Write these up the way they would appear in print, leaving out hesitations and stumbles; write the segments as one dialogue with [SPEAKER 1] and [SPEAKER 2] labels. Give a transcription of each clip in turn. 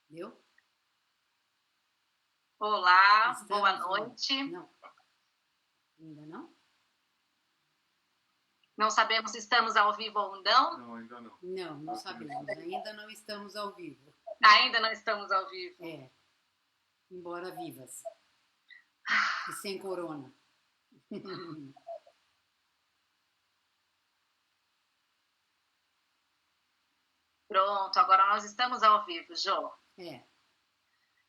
[SPEAKER 1] Deu?
[SPEAKER 2] Olá, boa
[SPEAKER 1] Estamos?
[SPEAKER 2] noite.
[SPEAKER 1] Não, ainda não?
[SPEAKER 2] Não sabemos se estamos ao vivo ou não.
[SPEAKER 3] Não, ainda não.
[SPEAKER 1] Não sabemos. Ainda não estamos ao vivo.
[SPEAKER 2] Ainda não estamos ao vivo.
[SPEAKER 1] É, embora vivas. E sem corona.
[SPEAKER 2] Pronto, agora nós estamos ao vivo, Jô.
[SPEAKER 1] É,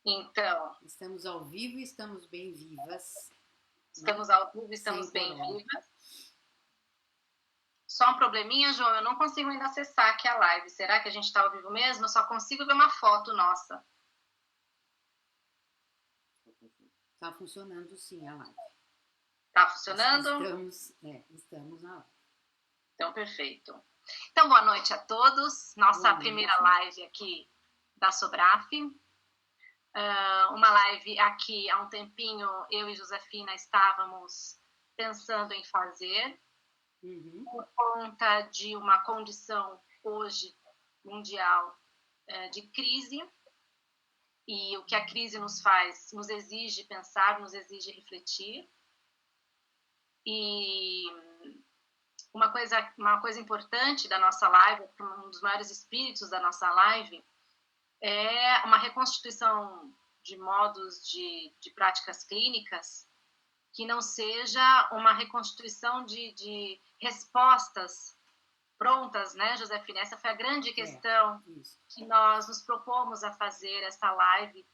[SPEAKER 2] Então,
[SPEAKER 1] estamos ao vivo e estamos bem vivas.
[SPEAKER 2] estamos ao vivo, estamos
[SPEAKER 1] Sem
[SPEAKER 2] bem
[SPEAKER 1] corona.
[SPEAKER 2] vivas. Só um probleminha, Jô, eu não consigo ainda acessar aqui a live. Será que a gente está ao vivo mesmo? Eu só consigo ver uma foto nossa.
[SPEAKER 1] Está funcionando sim a live.
[SPEAKER 2] Tá funcionando?
[SPEAKER 1] Estamos na live.
[SPEAKER 2] Então, perfeito. Então, boa noite a todos. Nossa
[SPEAKER 1] Boa noite.
[SPEAKER 2] primeira live aqui da Sobraf. Uma live aqui há um tempinho, eu e Josefina estávamos pensando em fazer, por conta de uma condição hoje mundial de crise, e o que a crise nos faz, nos exige pensar, nos exige refletir. E uma coisa importante da nossa live, um dos maiores espíritos da nossa live, é uma reconstituição de modos de práticas clínicas que não seja uma reconstituição de respostas prontas, né, Josefina? Essa foi a grande questão que nós nos propomos a fazer essa live,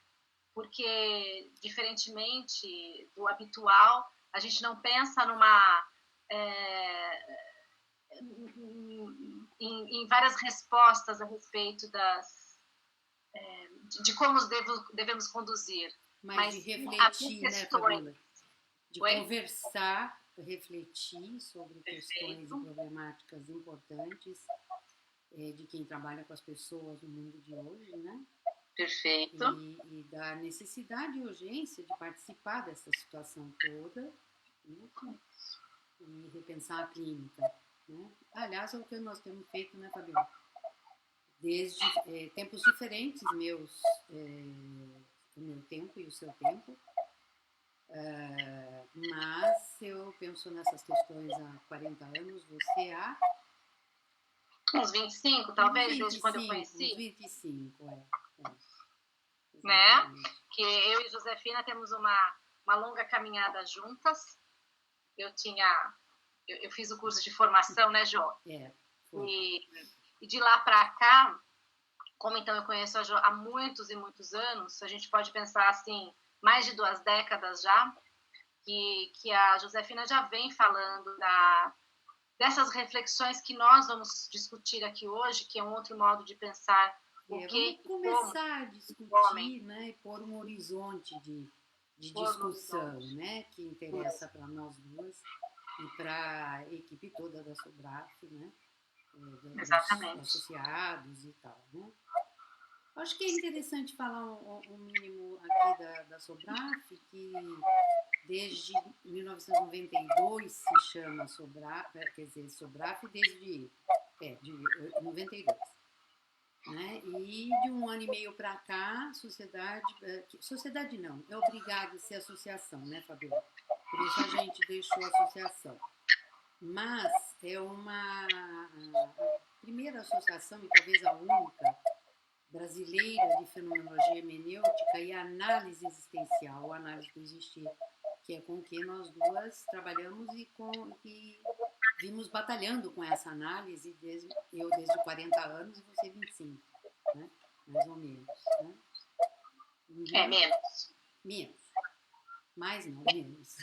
[SPEAKER 2] porque, diferentemente do habitual, a gente não pensa em várias respostas a respeito de como devemos conduzir.
[SPEAKER 1] Mas de refletir, né, Fabiola? De conversar, refletir sobre questões e problemáticas importantes de quem trabalha com as pessoas no mundo de hoje, né?
[SPEAKER 2] Perfeito.
[SPEAKER 1] E da necessidade e urgência de participar dessa situação toda, né? E repensar a clínica, né? Aliás, é o que nós temos feito, né, Fabiola? Desde tempos diferentes meus, o meu tempo e o seu tempo, mas eu penso nessas questões há 40 anos, você há...
[SPEAKER 2] Uns 25, talvez, desde quando eu conheci.
[SPEAKER 1] Uns 25,
[SPEAKER 2] Né? Que eu e Josefina temos uma longa caminhada juntas. Eu fiz o curso de formação, né, Jô? E de lá para cá, como então eu conheço a Jo há muitos e muitos anos, a gente pode pensar assim, mais de 2 décadas já, que a Josefina já vem falando dessas reflexões que nós vamos discutir aqui hoje, que é um outro modo de pensar
[SPEAKER 1] vamos começar a discutir, né, e pôr um horizonte de discussão, né, que interessa para nós duas e para a equipe toda da Sobraf, né, dos associados e tal, né. Acho que é interessante falar um mínimo aqui da Sobraf, que desde 1992 se chama Sobraf, quer dizer, Sobraf desde de 92. Né? E de um ano e meio para cá, sociedade não, é obrigado a ser associação, né, Fabiola? Por isso a gente deixou a associação. Mas é a primeira associação, e talvez a única, brasileira de fenomenologia hermenêutica e análise existencial, ou análise do existir, que é com que nós duas trabalhamos e vimos batalhando com essa análise, eu desde 40 anos e você 25, né? Mais ou menos. Né?
[SPEAKER 2] Menos.
[SPEAKER 1] Menos. Mais não, menos.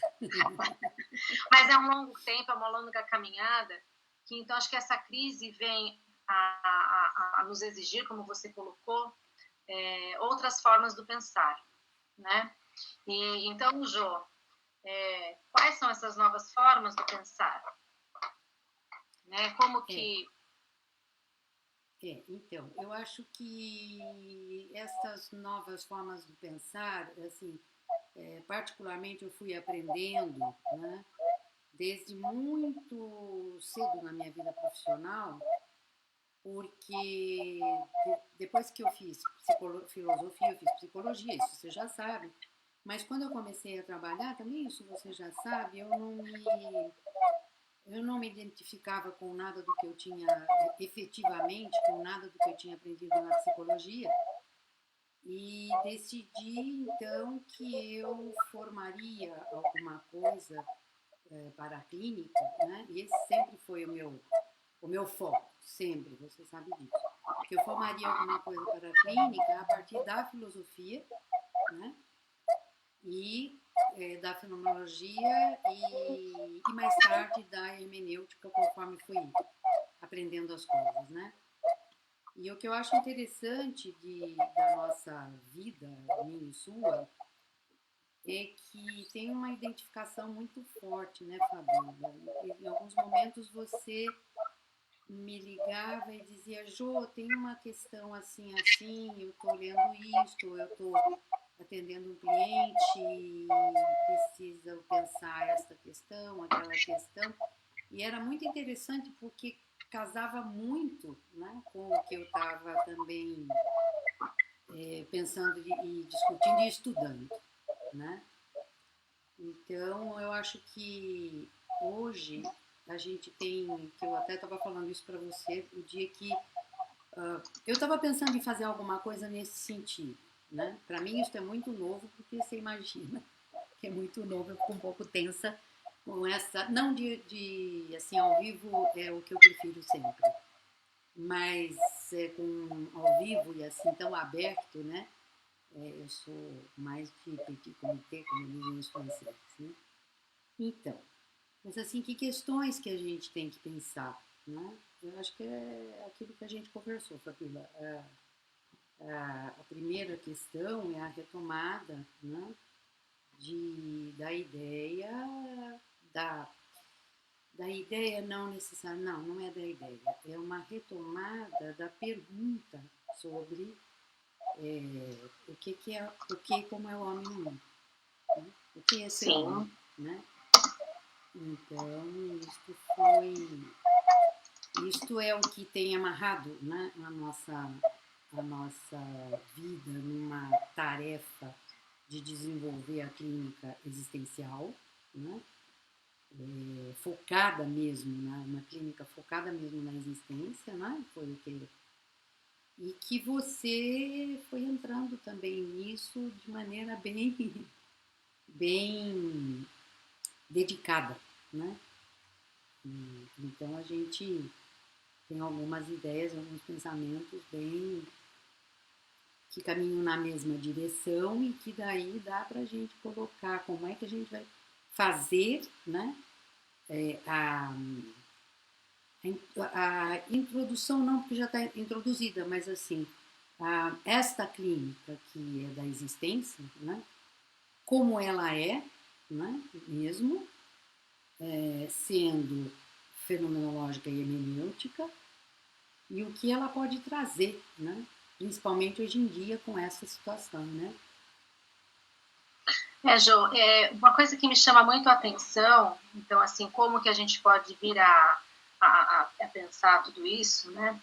[SPEAKER 2] Mas é um longo tempo, é uma longa caminhada, que então acho que essa crise vem a nos exigir, como você colocou, outras formas do pensar, né? E então, Jô, quais são essas novas formas do pensar? Né? Como que...
[SPEAKER 1] Então, eu acho que essas novas formas de pensar, assim, particularmente eu fui aprendendo, né, desde muito cedo na minha vida profissional, porque depois que eu fiz filosofia, eu fiz psicologia, isso você já sabe. Mas quando eu comecei a trabalhar, também isso você já sabe, eu não me identificava com nada do que eu tinha, efetivamente, com nada do que eu tinha aprendido na psicologia. E decidi, então, que eu formaria alguma coisa para a clínica, né? E esse sempre foi o meu foco, sempre, você sabe disso. Que eu formaria alguma coisa para a clínica a partir da filosofia, né? E da fenomenologia e mais tarde da hermenêutica, conforme fui aprendendo as coisas, né? E o que eu acho interessante da nossa vida, minha e sua, é que tem uma identificação muito forte, né, Fabíola? Em alguns momentos você me ligava e dizia: Jô, tem uma questão assim, assim, eu estou lendo isto, eu estou atendendo um cliente e precisa pensar esta questão, aquela questão. E era muito interessante porque casava muito, né, com o que eu estava também pensando e discutindo e estudando, né? Então, eu acho que hoje a gente tem, que eu até estava falando isso para você, o dia que eu estava pensando em fazer alguma coisa nesse sentido, né? Para mim isso é muito novo, porque você imagina que é muito novo, eu fico um pouco tensa com essa, não assim, ao vivo é o que eu prefiro sempre, mas com ao vivo e assim tão aberto, né? Eu sou mais de petit comité, como dizem os franceses, né? Então, mas assim, que questões que a gente tem que pensar, né? Eu acho que é aquilo que a gente conversou, Fabíola. A primeira questão é a retomada, né, da ideia, da, da ideia não necessária, não é da ideia, é uma retomada da pergunta sobre o que é, como é o homem no mundo, né? O que é ser homem,
[SPEAKER 2] Sim.
[SPEAKER 1] né? Então, isto é o que tem amarrado, né, a nossa vida numa tarefa de desenvolver a clínica existencial, né, focada mesmo, uma clínica focada mesmo na existência, né, foi o que e que você foi entrando também nisso de maneira bem dedicada, né? Então a gente tem algumas ideias, alguns pensamentos bem que caminham na mesma direção e que daí dá para a gente colocar como é que a gente vai fazer, né? A introdução não, porque já está introduzida, mas assim, esta clínica que é da existência, né? Como ela é, né? Mesmo sendo fenomenológica e hermenêutica, e o que ela pode trazer, né? Principalmente hoje em dia com essa situação, né?
[SPEAKER 2] Jô, uma coisa que me chama muito a atenção, então, assim, como que a gente pode vir a pensar tudo isso, né?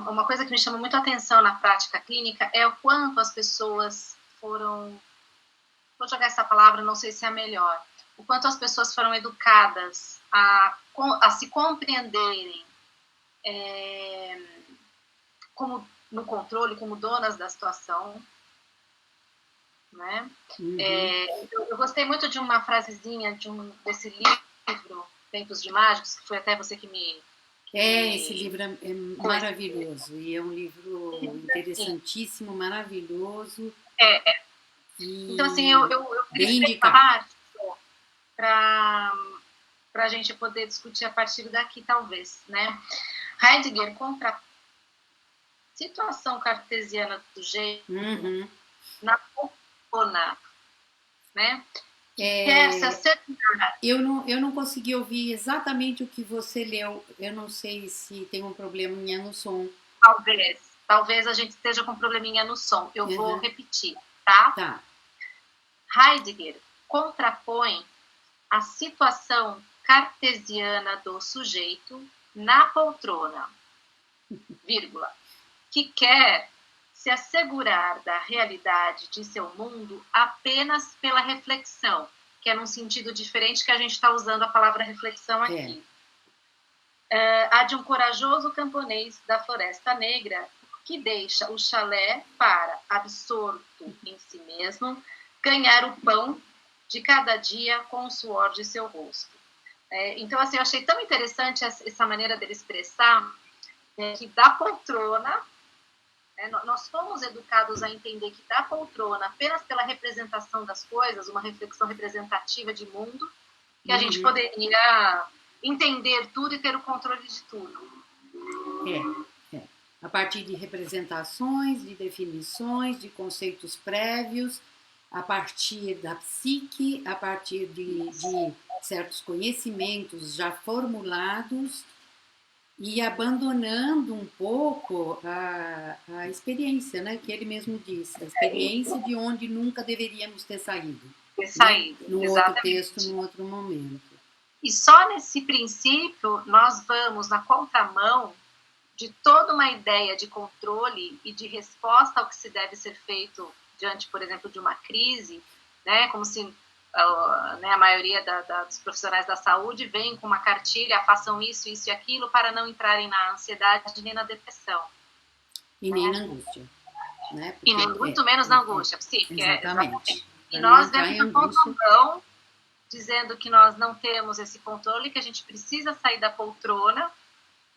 [SPEAKER 2] Uma coisa que me chama muito a atenção na prática clínica é o quanto as pessoas foram, vou jogar essa palavra, não sei se é a melhor, o quanto as pessoas foram educadas a se compreenderem como no controle, como donas da situação, né?
[SPEAKER 1] Uhum.
[SPEAKER 2] Eu gostei muito de uma frasezinha desse livro, Tempos de Mágicos, que foi até você que me...
[SPEAKER 1] Esse livro é maravilhoso e é um livro interessantíssimo, maravilhoso
[SPEAKER 2] Então, assim,
[SPEAKER 1] e
[SPEAKER 2] eu queria
[SPEAKER 1] bem
[SPEAKER 2] ler uma
[SPEAKER 1] indicado.
[SPEAKER 2] parte para a gente poder discutir a partir daqui, talvez, né? Heidegger, contra a situação cartesiana do sujeito
[SPEAKER 1] Uhum.
[SPEAKER 2] na poltrona, né? Que quer se
[SPEAKER 1] É,
[SPEAKER 2] acertar.
[SPEAKER 1] eu não consegui ouvir exatamente o que você leu. Eu não sei se tem um probleminha no som.
[SPEAKER 2] Talvez a gente esteja com um probleminha no som. Eu vou
[SPEAKER 1] Uhum.
[SPEAKER 2] repetir, tá?
[SPEAKER 1] Tá.
[SPEAKER 2] Heidegger contrapõe a situação cartesiana do sujeito na poltrona. vírgula, que quer se assegurar da realidade de seu mundo apenas pela reflexão, que é num sentido diferente que a gente está usando a palavra reflexão aqui. A de um corajoso camponês da Floresta Negra que deixa o chalé para, absorto em si mesmo, ganhar o pão de cada dia com o suor de seu rosto. Então, assim, eu achei tão interessante essa maneira dele expressar que da poltrona, nós fomos educados a entender que da poltrona, apenas pela representação das coisas, uma reflexão representativa de mundo, que a gente poderia entender tudo e ter o controle de tudo.
[SPEAKER 1] A partir de representações, de definições, de conceitos prévios, a partir da psique, a partir de certos conhecimentos já formulados e abandonando um pouco a experiência, né, que ele mesmo disse, a experiência de onde nunca deveríamos ter saído. Num outro texto, num outro momento.
[SPEAKER 2] E só nesse princípio nós vamos na contramão de toda uma ideia de controle e de resposta ao que se deve ser feito diante, por exemplo, de uma crise, né? Como se a maioria dos profissionais da saúde vem com uma cartilha, façam isso, isso e aquilo, para não entrarem na ansiedade nem na depressão.
[SPEAKER 1] E nem na angústia. Né?
[SPEAKER 2] Porque, e nem muito menos na angústia. Sim,
[SPEAKER 1] exatamente.
[SPEAKER 2] E nós dentro do contramão, dizendo que nós não temos esse controle, que a gente precisa sair da poltrona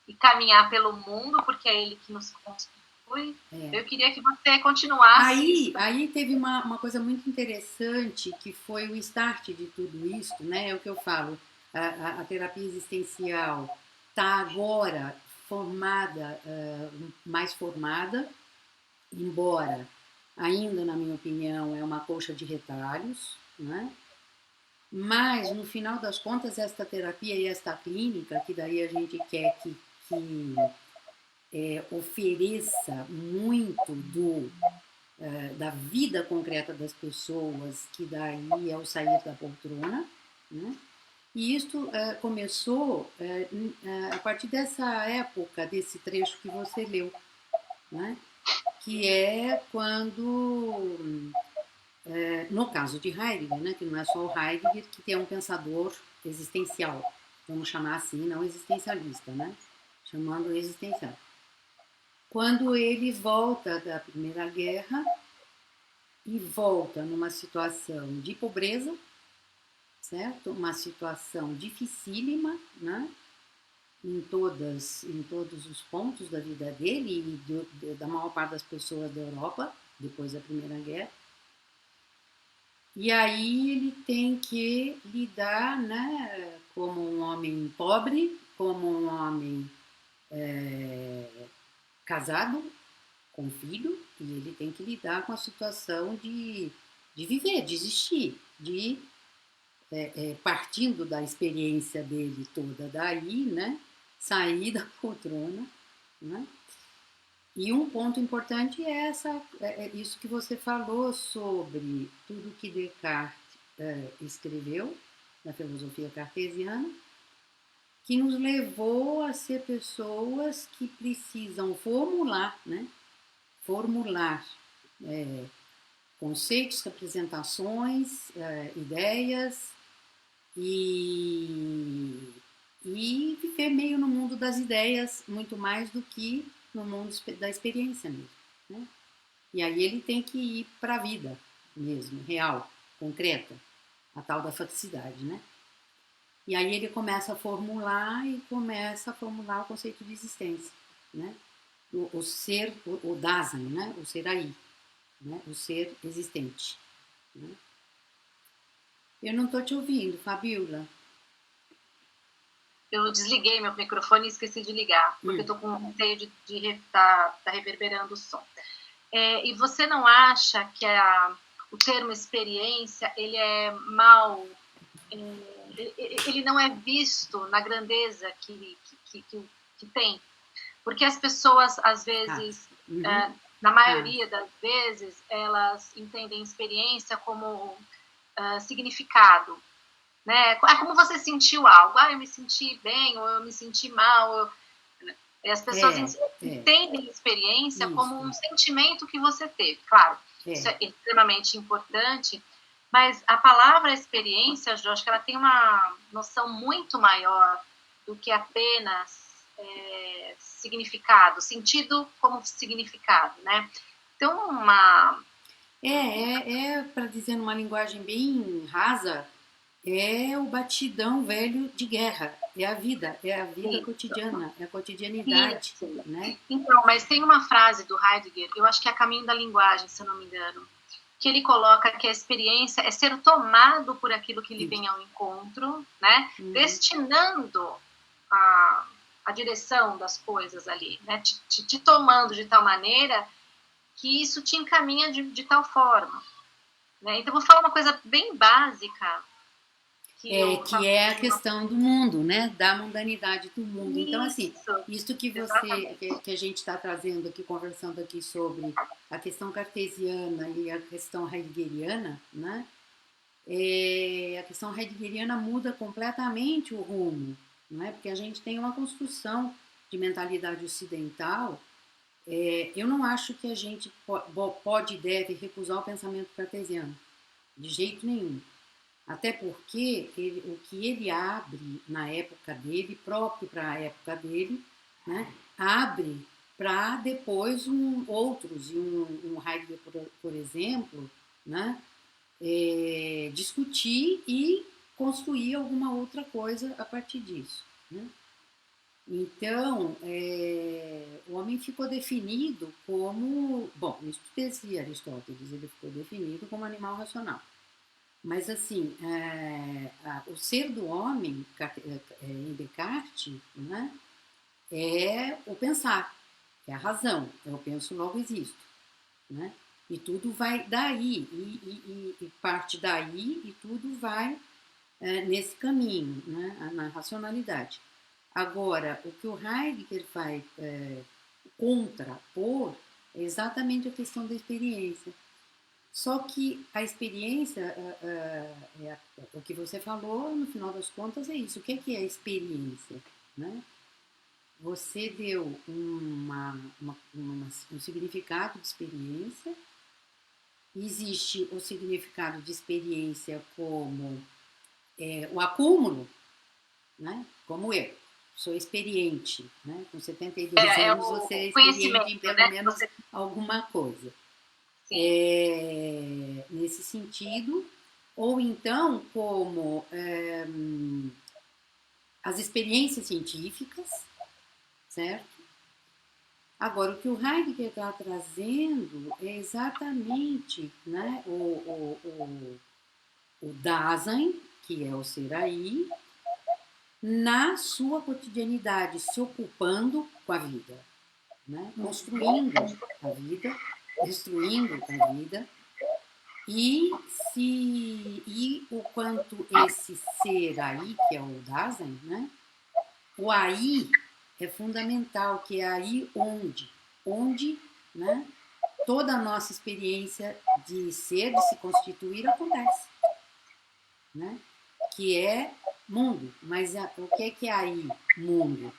[SPEAKER 2] e caminhar pelo mundo, porque é ele que nos constitui. Eu queria que você continuasse.
[SPEAKER 1] Aí teve uma coisa muito interessante, que foi o start de tudo isso, né? É o que eu falo, a terapia existencial está agora formada, mais formada, embora ainda, na minha opinião, é uma colcha de retalhos, né? Mas, no final das contas, esta terapia e esta clínica, que daí a gente quer que ofereça muito da vida concreta das pessoas, que daí é o sair da poltrona, né? E isto começou a partir dessa época, desse trecho que você leu, né? Que é quando, no caso de Heidegger, né, que não é só o Heidegger, que é um pensador existencial, vamos chamar assim, não existencialista, né? Chamando existencial. Quando ele volta da Primeira Guerra e volta numa situação de pobreza, certo? Uma situação dificílima, né? Em todos os pontos da vida dele e da maior parte das pessoas da Europa, depois da Primeira Guerra. E aí ele tem que lidar, né, como um homem pobre, como um homem casado, com filho, e ele tem que lidar com a situação de viver, de existir, de partindo da experiência dele toda daí, né, sair da poltrona, né? E um ponto importante é isso que você falou sobre tudo que Descartes escreveu na filosofia cartesiana, que nos levou a ser pessoas que precisam formular, né? Formular conceitos, representações, ideias e viver meio no mundo das ideias muito mais do que no mundo da experiência mesmo, né? E aí ele tem que ir para a vida mesmo, real, concreta, a tal da faticidade, né? E aí ele começa a formular o conceito de existência, né? O ser, o Dasein, né? O ser aí, né? O ser existente, né? Eu não estou te ouvindo, Fabiola.
[SPEAKER 2] Eu desliguei meu microfone e esqueci de ligar, porque eu estou com receio de tá reverberando o som. E você não acha que o termo experiência, ele é mal... ele não é visto na grandeza que tem? Porque as pessoas, às vezes, na maioria das vezes, elas entendem experiência como significado. Né? Como você sentiu algo? Eu me senti bem ou eu me senti mal. E as pessoas entendem a experiência como um sentimento que você teve. Claro, isso é extremamente importante, mas a palavra experiência, Jo, acho que ela tem uma noção muito maior do que apenas significado, sentido como significado, né? Então,
[SPEAKER 1] para dizer numa linguagem bem rasa, é o batidão velho de guerra, é a vida cotidiana, é a cotidianidade, né?
[SPEAKER 2] Então, mas tem uma frase do Heidegger, eu acho que é a Caminho da Linguagem, se eu não me engano, que ele coloca que a experiência é ser tomado por aquilo que lhe vem ao encontro, né? Destinando a direção das coisas ali, né? Te tomando de tal maneira que isso te encaminha de tal forma, né? Então, vou falar uma coisa bem básica,
[SPEAKER 1] que é a questão do mundo, né? Da mundanidade do mundo. Então, assim, isso que a gente está trazendo aqui, conversando aqui sobre a questão cartesiana e a questão heideggeriana, né? A questão heideggeriana muda completamente o rumo, né? Porque a gente tem uma construção de mentalidade ocidental. Eu não acho que a gente pode e deve recusar o pensamento cartesiano, de jeito nenhum. Até porque o que ele abre na época dele, próprio para a época dele, né, abre para depois outros, e um Heidegger, por exemplo, né, discutir e construir alguma outra coisa a partir disso. Né? Então, o homem ficou definido como... Bom, isso dizia Aristóteles, ele ficou definido como animal racional. Mas, assim, o ser do homem, em Descartes, né, é o pensar, é a razão. Eu penso, logo existo. Né? E tudo vai daí, e parte daí, e tudo vai nesse caminho, né, na racionalidade. Agora, o que o Heidegger vai contrapor é exatamente a questão da experiência. Só que a experiência, o que você falou, no final das contas, é isso. O que é a experiência? Né? Você deu um significado de experiência. Existe o significado de experiência como o acúmulo, né? Como eu. Sou experiente. Né? Com 72 anos, você é experiente em pelo menos alguma coisa. Nesse sentido, ou então como as experiências científicas, certo? Agora, o que o Heidegger está trazendo é exatamente, né, o Dasein, que é o ser aí, na sua cotidianidade, se ocupando com a vida, né? Construindo a vida, destruindo a vida, e o quanto esse ser aí, que é o Dasein, né? O aí é fundamental, que é aí onde, né, toda a nossa experiência de ser, de se constituir, acontece, né? Que é mundo. Mas o que é aí mundo?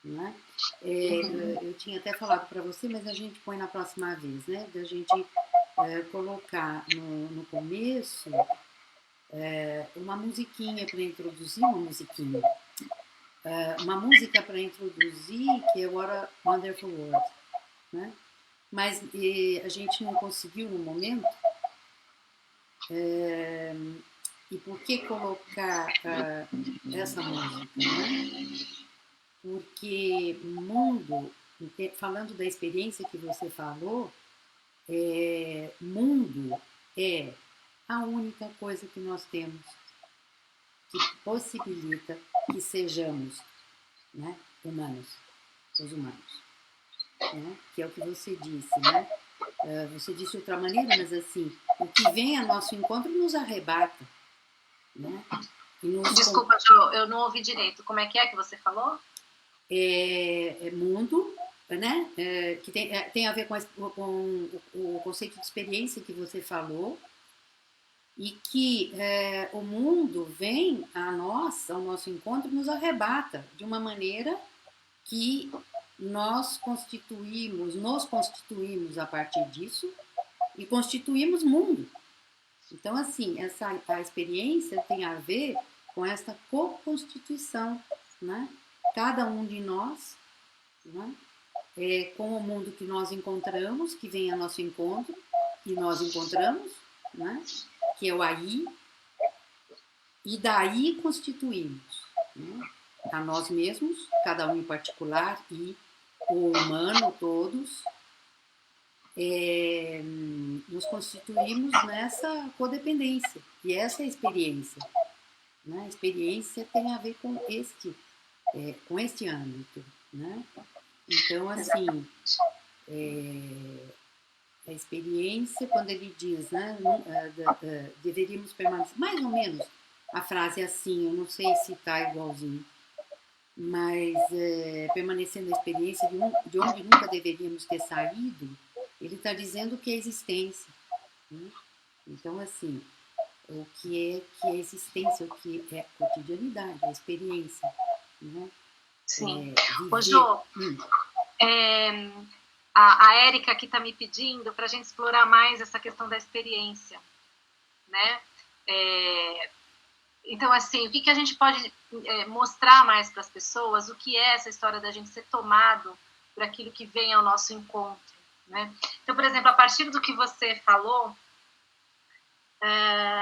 [SPEAKER 1] Né? Eu tinha até falado para você, mas a gente põe na próxima vez, né? Da gente colocar no começo uma musiquinha para introduzir, uma música para introduzir, que é What a Wonderful World, né? Mas a gente não conseguiu no momento. E por que colocar essa música, né? Porque mundo, falando da experiência que você falou, mundo é a única coisa que nós temos que possibilita que sejamos, né, humanos, os humanos. Né? Que é o que você disse, né? Você disse de outra maneira, mas assim, o que vem a nosso encontro nos arrebata. Né?
[SPEAKER 2] Desculpa, Jo, eu não ouvi direito. Como é que você falou?
[SPEAKER 1] Mundo, né? Que tem a ver com o conceito de experiência que você falou, e que o mundo vem a nós, ao nosso encontro, e nos arrebata de uma maneira que nos constituímos a partir disso e constituímos mundo. Então, assim, a experiência tem a ver com essa co-constituição, né? Cada um de nós, né? Com o mundo que nós encontramos, que vem a nosso encontro, e nós encontramos, né? Que é o aí, e daí constituímos, né? A nós mesmos, cada um em particular, e o humano, todos, nos constituímos nessa codependência. E essa é a experiência. Né? A experiência tem a ver com este âmbito. Né? Então, assim, a experiência, quando ele diz, né, deveríamos permanecer, mais ou menos a frase é assim, eu não sei se está igualzinho, mas permanecendo a experiência de onde nunca deveríamos ter saído, ele está dizendo que é existência. Né? Então, assim, o que é existência, o que é cotidianidade, a experiência. Né?
[SPEAKER 2] Sim. Ô, Jô, a Érica aqui está me pedindo para a gente explorar mais essa questão da experiência. Né? Então, assim, o que a gente pode mostrar mais para as pessoas, o que é essa história da gente ser tomado por aquilo que vem ao nosso encontro. Né? Então, por exemplo, a partir do que você falou,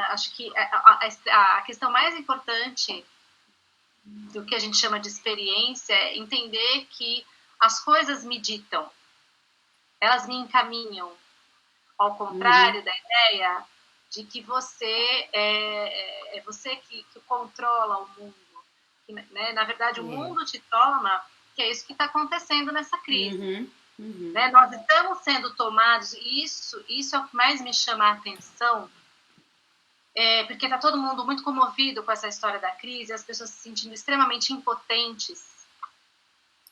[SPEAKER 2] acho que a questão mais importante do que a gente chama de experiência é entender que as coisas me ditam, elas me encaminham, ao contrário da ideia de que você é você que controla o mundo. Que, né? Na verdade, o mundo te toma, que é isso que está acontecendo nessa crise. Né? Nós estamos sendo tomados, e isso é o que mais me chama a atenção, porque está todo mundo muito comovido com essa história da crise, as pessoas se sentindo extremamente impotentes.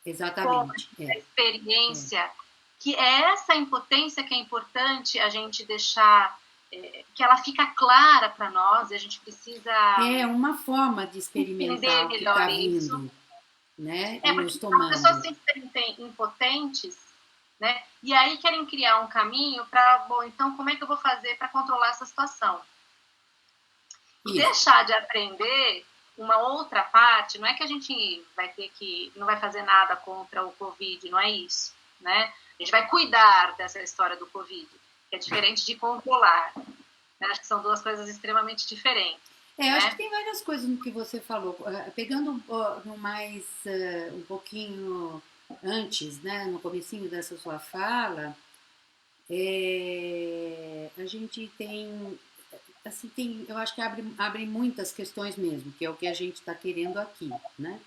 [SPEAKER 1] Exatamente.
[SPEAKER 2] Com a experiência, que é essa impotência que é importante a gente deixar, que ela fica clara para nós, e a gente precisa...
[SPEAKER 1] É uma forma de experimentar o que está vindo, né? E nos tomando.
[SPEAKER 2] As pessoas se sentem impotentes, né? E aí querem criar um caminho para, bom, então como é que eu vou fazer para controlar essa situação? E deixar de aprender uma outra parte, não é que a gente vai ter que, não vai fazer nada contra o Covid, não é isso, né? A gente vai cuidar dessa história do Covid, que é diferente de controlar. Né? Acho que são duas coisas extremamente diferentes.
[SPEAKER 1] Né? Acho que tem várias coisas no que você falou. Pegando no mais um pouquinho antes, né, no comecinho dessa sua fala, a gente tem, assim, eu acho que abre muitas questões mesmo, que é o que a gente está querendo aqui, né?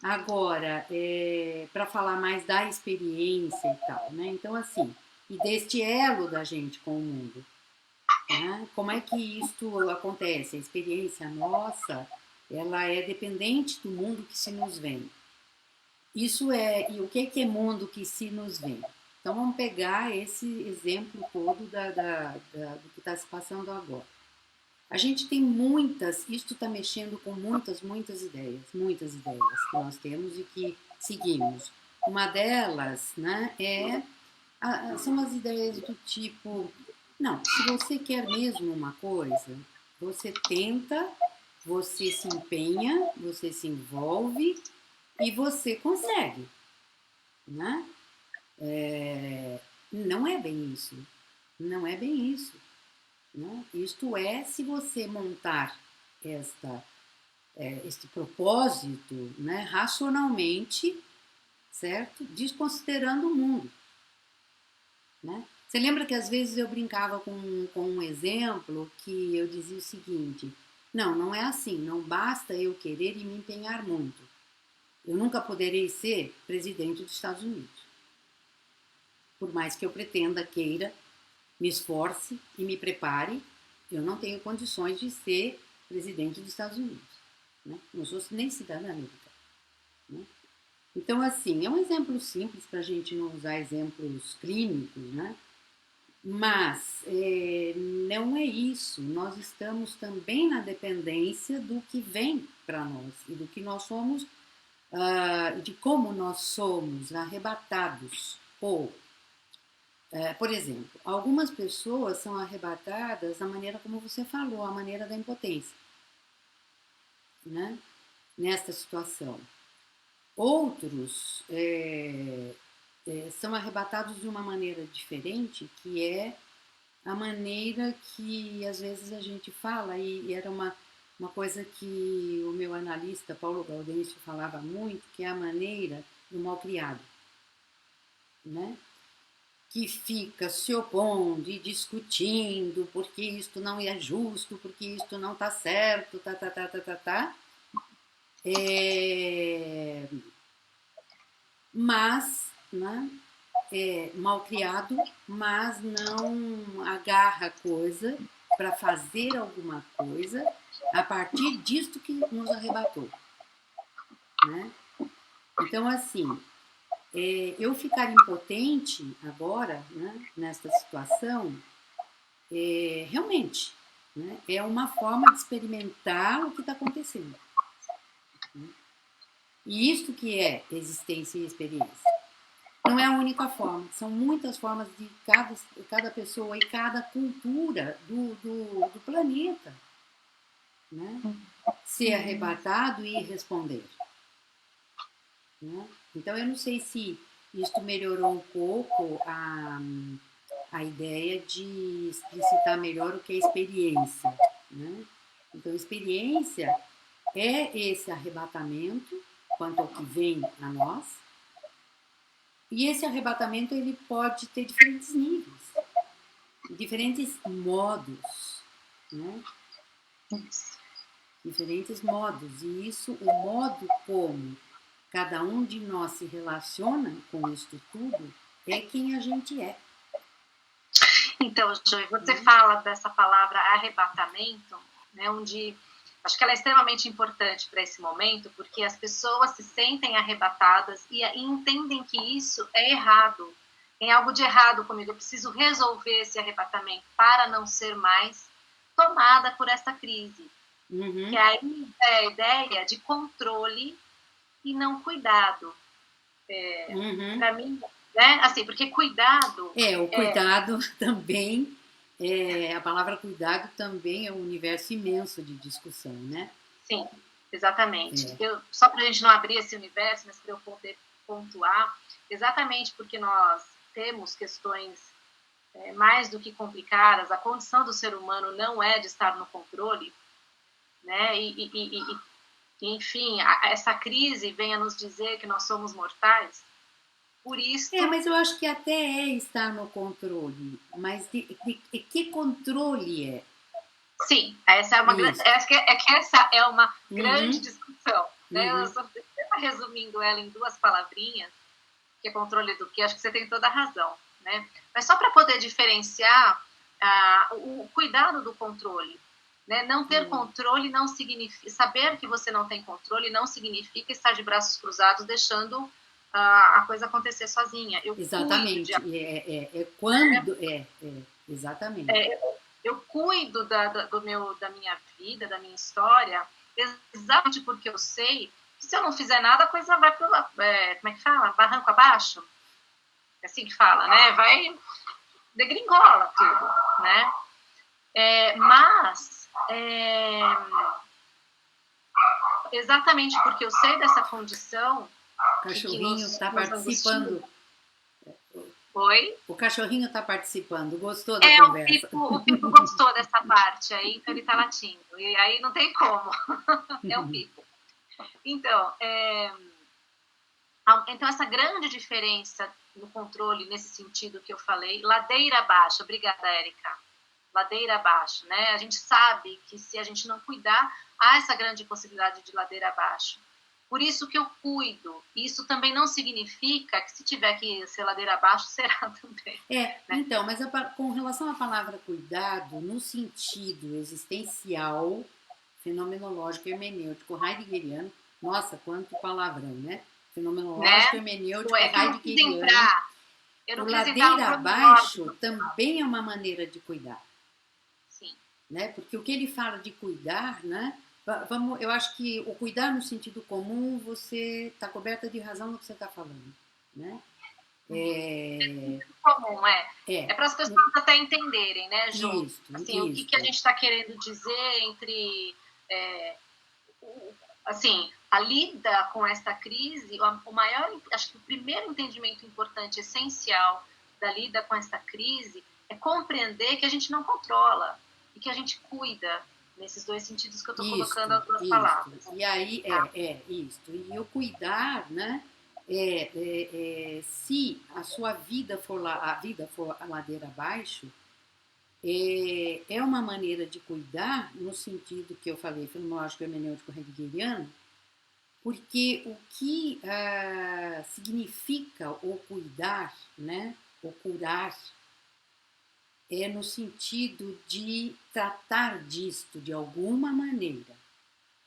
[SPEAKER 1] Agora, para falar mais da experiência e tal, né? Então, assim, e deste elo da gente com o mundo, né? Como é que isto acontece? A experiência nossa, ela é dependente do mundo que se nos vem. Isso e o que é mundo que se nos vem? Então, vamos pegar esse exemplo todo do que está se passando agora. A gente tem isto está mexendo com muitas ideias que nós temos e que seguimos. Uma delas, né, são as ideias do tipo, não, se você quer mesmo uma coisa, você tenta, você se empenha, você se envolve e você consegue. Né? Não é bem isso. Não é bem isso. Né? Isto é, se você montar este propósito, né, racionalmente, certo? Desconsiderando o mundo. Né? Você lembra que às vezes eu brincava com um exemplo que eu dizia o seguinte, não é assim, não basta eu querer e me empenhar muito. Eu nunca poderei ser presidente dos Estados Unidos. Por mais que eu pretenda, queira, me esforce e me prepare, eu não tenho condições de ser presidente dos Estados Unidos. Né? Não sou nem cidadã americana. Né? Então, assim, é um exemplo simples para a gente não usar exemplos clínicos, né? Mas não é isso. Nós estamos também na dependência do que vem para nós e do que nós somos de como nós somos arrebatados. Ou, por exemplo, algumas pessoas são arrebatadas da maneira como você falou, a maneira da impotência, né? Nesta situação. Outros são arrebatados de uma maneira diferente, que é a maneira que às vezes a gente fala, e era uma coisa que o meu analista Paulo Gaudêncio falava muito, que é a maneira do malcriado, né? Que fica se opondo e discutindo porque isto não é justo, porque isto não está certo, mas, né, mal criado, mas não agarra a coisa para fazer alguma coisa a partir disto que nos arrebatou, né? Então, assim, eu ficar impotente agora, né, nesta situação, realmente, né, é uma forma de experimentar o que está acontecendo. Né? E isto que é existência e experiência. Não é a única forma, são muitas formas de cada pessoa e cada cultura do planeta, né, ser arrebatado e responder. Né? Então, eu não sei se isto melhorou um pouco a ideia de explicitar melhor o que é experiência. Né? Então, experiência é esse arrebatamento quanto ao que vem a nós, e esse arrebatamento ele pode ter diferentes níveis, diferentes modos, né? Diferentes modos, e isso, o modo como cada um de nós se relaciona com isso tudo é quem a gente é.
[SPEAKER 2] Então, Joy, você fala dessa palavra arrebatamento, né, onde acho que ela é extremamente importante para esse momento, porque as pessoas se sentem arrebatadas e entendem que isso é errado. Tem algo de errado comigo, eu preciso resolver esse arrebatamento para não ser mais tomada por essa crise. Que aí é a ideia de controle e não cuidado. Para mim, né? Assim, porque cuidado...
[SPEAKER 1] o cuidado também, a palavra cuidado também é um universo imenso de discussão, né?
[SPEAKER 2] Sim, exatamente. Só para a gente não abrir esse universo, mas para eu poder pontuar, exatamente porque nós temos questões mais do que complicadas, a condição do ser humano não é de estar no controle, né? Enfim, essa crise vem a nos dizer que nós somos mortais. Por isso...
[SPEAKER 1] mas eu acho que até estar no controle, mas que controle é?
[SPEAKER 2] Sim, essa é uma grande, essa é uma grande discussão, né? Eu só resumindo ela em duas palavrinhas, que é controle do que, acho que você tem toda a razão, né? Mas só para poder diferenciar o cuidado do controle, né? Não ter controle não significa, saber que você não tem controle não significa estar de braços cruzados deixando a coisa acontecer sozinha.
[SPEAKER 1] Exatamente, quando exatamente.
[SPEAKER 2] Eu cuido da minha vida, da minha história, exatamente porque eu sei que se eu não fizer nada, a coisa vai pela... como é que fala? Barranco abaixo? É assim que fala, né? Vai... degringola tudo, né? Mas... exatamente porque eu sei dessa condição...
[SPEAKER 1] O cachorrinho está participando.
[SPEAKER 2] Oi?
[SPEAKER 1] O cachorrinho está participando, gostou da conversa.
[SPEAKER 2] O Pipo gostou dessa parte aí, então ele está latindo. E aí não tem como. É o Pipo. Então, então, essa grande diferença no controle, nesse sentido que eu falei, ladeira abaixo. Obrigada, Érica. Ladeira abaixo, né? A gente sabe que se a gente não cuidar, há essa grande possibilidade de ladeira abaixo. Por isso que eu cuido. Isso também não significa que se tiver que ser ladeira abaixo, será também.
[SPEAKER 1] Né? Então, mas com relação à palavra cuidado, no sentido existencial, fenomenológico, hermenêutico, heideggeriano, nossa, quanto palavrão, né? Fenomenológico, hermenêutico, heideggeriano. O ladeira abaixo também é uma maneira de cuidar.
[SPEAKER 2] Sim.
[SPEAKER 1] Né? Porque o que ele fala de cuidar, né? vamos, eu acho que o cuidar no sentido comum, você está coberta de razão no que você está falando, né?
[SPEAKER 2] Comum,
[SPEAKER 1] É,
[SPEAKER 2] para as pessoas até entenderem, né, Ju?
[SPEAKER 1] isso,
[SPEAKER 2] Assim, o que a
[SPEAKER 1] isso.
[SPEAKER 2] gente está querendo dizer entre, assim, a lida com esta crise, o maior, acho que o primeiro entendimento importante, essencial da lida com esta crise é compreender que a gente não controla e que a gente cuida, nesses dois sentidos que eu estou colocando as duas palavras.
[SPEAKER 1] E aí, isso. E o cuidar, né? Se a sua vida for a vida for a ladeira abaixo, é uma maneira de cuidar no sentido que eu falei, fenomenológico hermenêutico heideggeriano, porque o que significa o cuidar, né? O curar, é no sentido de tratar disto de alguma maneira.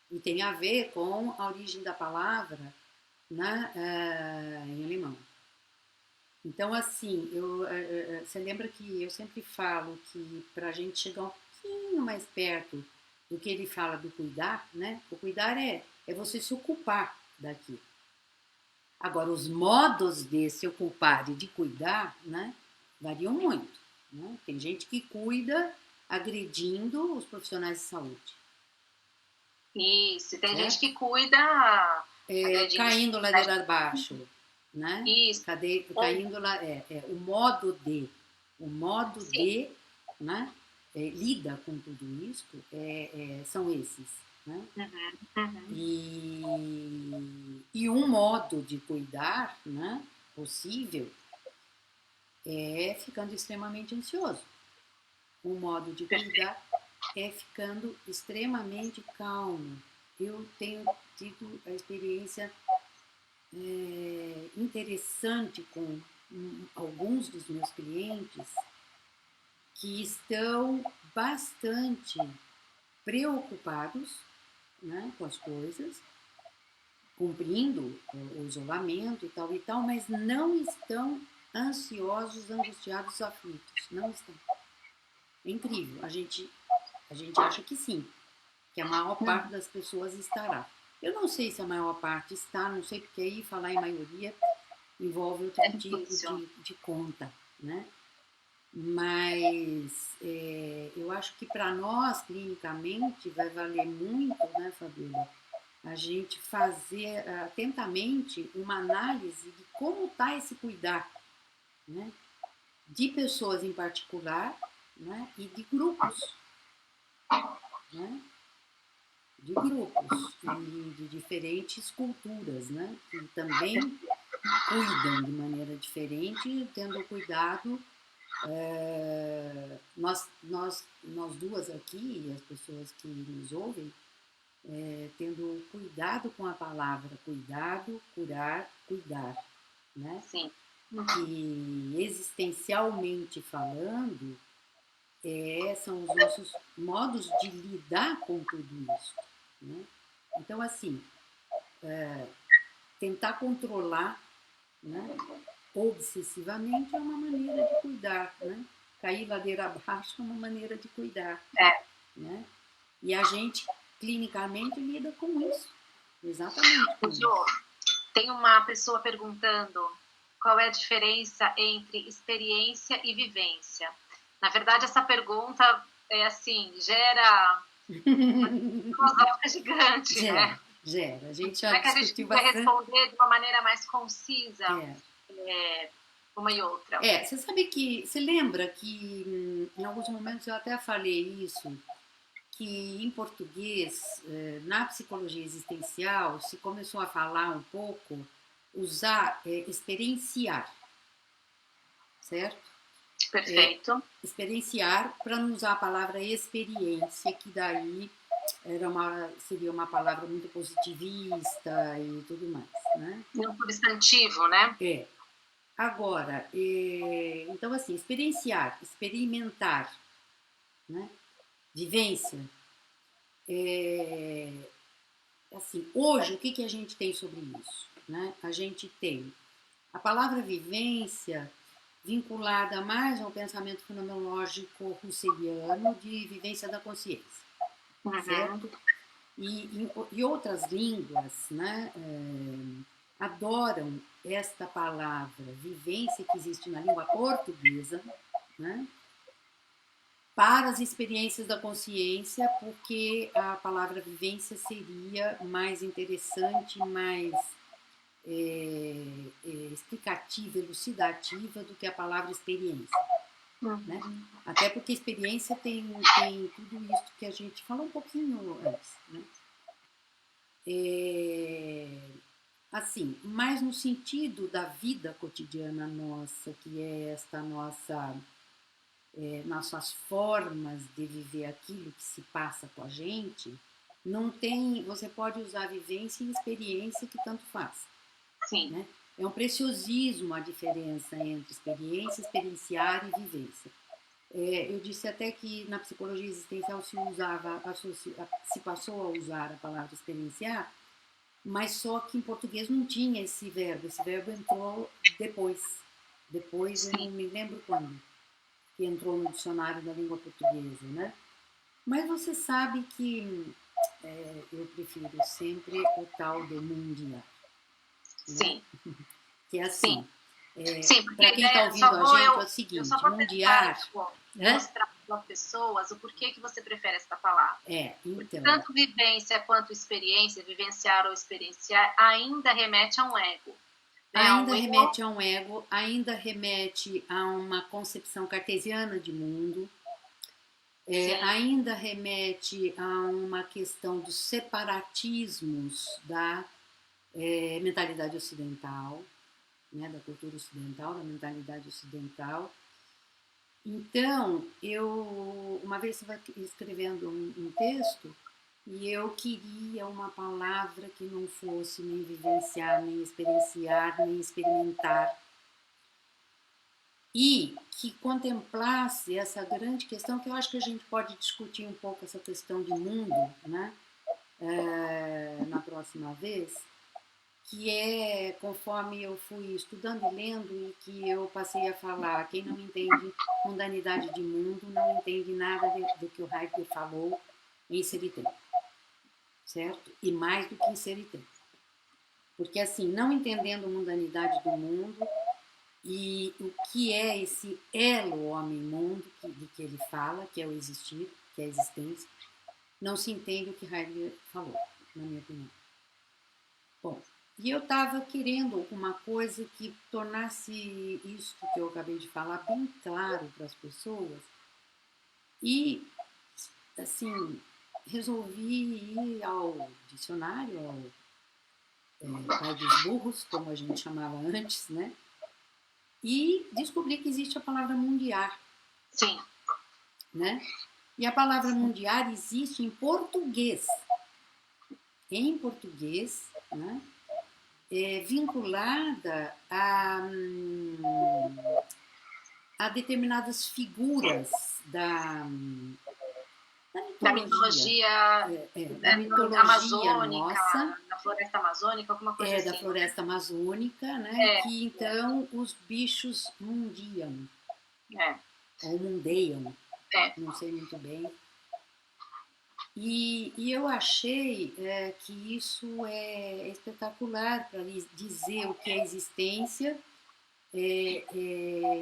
[SPEAKER 1] E tem a ver com a origem da palavra, né, em alemão. Então, assim, você lembra que eu sempre falo que para a gente chegar um pouquinho mais perto do que ele fala do cuidar, né? O cuidar é você se ocupar daquilo. Agora, os modos de se ocupar e de cuidar, né, variam muito. Né? Tem gente que cuida agredindo os profissionais de saúde.
[SPEAKER 2] Isso, tem
[SPEAKER 1] certo?
[SPEAKER 2] gente que cuida
[SPEAKER 1] caindo ladeira abaixo, né?
[SPEAKER 2] Isso.
[SPEAKER 1] Caindo lá, o modo de, né? Lida com tudo isso são esses, né? E um modo de cuidar, né? Possível é ficando extremamente ansioso. Um modo de cuidar é ficando extremamente calmo. Eu tenho tido a experiência interessante com alguns dos meus clientes que estão bastante preocupados, né, com as coisas, cumprindo o isolamento e tal, mas não estão ansiosos, angustiados, aflitos. Não estão. É incrível. A gente acha que sim, que a maior parte das pessoas estará. Eu não sei se a maior parte está, não sei, porque aí falar em maioria envolve outro tipo de conta, né? Mas eu acho que para nós, clinicamente, vai valer muito, né, Fabíola, a gente fazer atentamente uma análise de como está esse cuidar, né? De pessoas em particular, né? E de grupos, né? De grupos e de diferentes culturas, né? Que também cuidam de maneira diferente, tendo cuidado. Nós duas aqui, as pessoas que nos ouvem, tendo cuidado com a palavra cuidado, curar, cuidar, né?
[SPEAKER 2] Sim.
[SPEAKER 1] Que existencialmente falando, são os nossos modos de lidar com tudo isso, né? Então, assim, tentar controlar, né, obsessivamente é uma maneira de cuidar, né? Cair ladeira abaixo é uma maneira de cuidar, né? E a gente, clinicamente, lida com isso, exatamente com isso.
[SPEAKER 2] Tem uma pessoa perguntando qual é a diferença entre experiência e vivência. Na verdade, essa pergunta gera uma filosofia gigante, né?
[SPEAKER 1] Gera. A gente já
[SPEAKER 2] como é que a gente vai responder de uma maneira mais concisa uma e outra?
[SPEAKER 1] Você sabe que, você lembra que em alguns momentos eu até falei isso, que em português, na psicologia existencial, se começou a falar um pouco, usar experienciar, certo?
[SPEAKER 2] Perfeito.
[SPEAKER 1] Experienciar, para não usar a palavra experiência, que daí seria uma palavra muito positivista e tudo mais, né?
[SPEAKER 2] Um substantivo, né?
[SPEAKER 1] Agora, então assim, experienciar, experimentar, né? Vivência. Assim, hoje, o que a gente tem sobre isso? Né? A gente tem a palavra vivência vinculada mais ao pensamento fenomenológico russeliano de vivência da consciência, certo? E outras línguas, né, adoram esta palavra vivência que existe na língua portuguesa, né, para as experiências da consciência, porque a palavra vivência seria mais interessante, mais explicativa, elucidativa do que a palavra experiência. Né? Até porque experiência tem tudo isso que a gente falou um pouquinho antes. Né? Assim, mais no sentido da vida cotidiana nossa, que é esta nossas formas de viver aquilo que se passa com a gente, não tem, você pode usar vivência e experiência que tanto faz.
[SPEAKER 2] Sim.
[SPEAKER 1] Né? É um preciosismo a diferença entre experiência, experienciar e vivência. Eu disse até que na psicologia existencial se passou a usar a palavra experienciar, mas só que em português não tinha esse verbo entrou depois. Depois, sim, eu não me lembro quando, que entrou no dicionário da língua portuguesa, né? Mas você sabe que eu prefiro sempre o tal do mundial.
[SPEAKER 2] Sim.
[SPEAKER 1] Né? Que é assim.
[SPEAKER 2] Sim,
[SPEAKER 1] para quem está ouvindo a gente, é o seguinte, mundiar...
[SPEAKER 2] Mostrar para as pessoas o porquê que você prefere essa palavra.
[SPEAKER 1] Então...
[SPEAKER 2] Tanto vivência quanto experiência, vivenciar ou experienciar, ainda remete a um ego. Né?
[SPEAKER 1] Ainda remete a um ego, ainda remete a uma concepção cartesiana de mundo, ainda remete a uma questão dos separatismos da mentalidade ocidental, né, da cultura ocidental, da mentalidade ocidental. Então, eu uma vez estava escrevendo um texto e eu queria uma palavra que não fosse nem vivenciar, nem experienciar, nem experimentar. E que contemplasse essa grande questão, que eu acho que a gente pode discutir um pouco essa questão de mundo, né, na próxima vez, que é conforme eu fui estudando e lendo e que eu passei a falar, quem não entende mundanidade de mundo não entende nada do que o Heidegger falou em Ser e Tempo, certo? E mais do que em Ser e Tempo. Porque assim, não entendendo mundanidade do mundo e o que é esse elo homem-mundo de que ele fala, que é o existir, que é a existência, não se entende o que Heidegger falou, na minha opinião. Bom, e eu estava querendo uma coisa que tornasse isso que eu acabei de falar bem claro para as pessoas. E, assim, resolvi ir ao dicionário, ao pai dos burros, como a gente chamava antes, né? E descobri que existe a palavra mundial.
[SPEAKER 2] Sim.
[SPEAKER 1] Né? E a palavra mundial existe em português. Em português, né? Vinculada a determinadas figuras da mitologia
[SPEAKER 2] amazônica,
[SPEAKER 1] nossa,
[SPEAKER 2] da floresta amazônica, alguma coisa assim.
[SPEAKER 1] Da floresta amazônica, né? Que então os bichos mundiam. Ou mundeiam. Não sei muito bem. E eu achei que isso é espetacular para dizer o que é existência,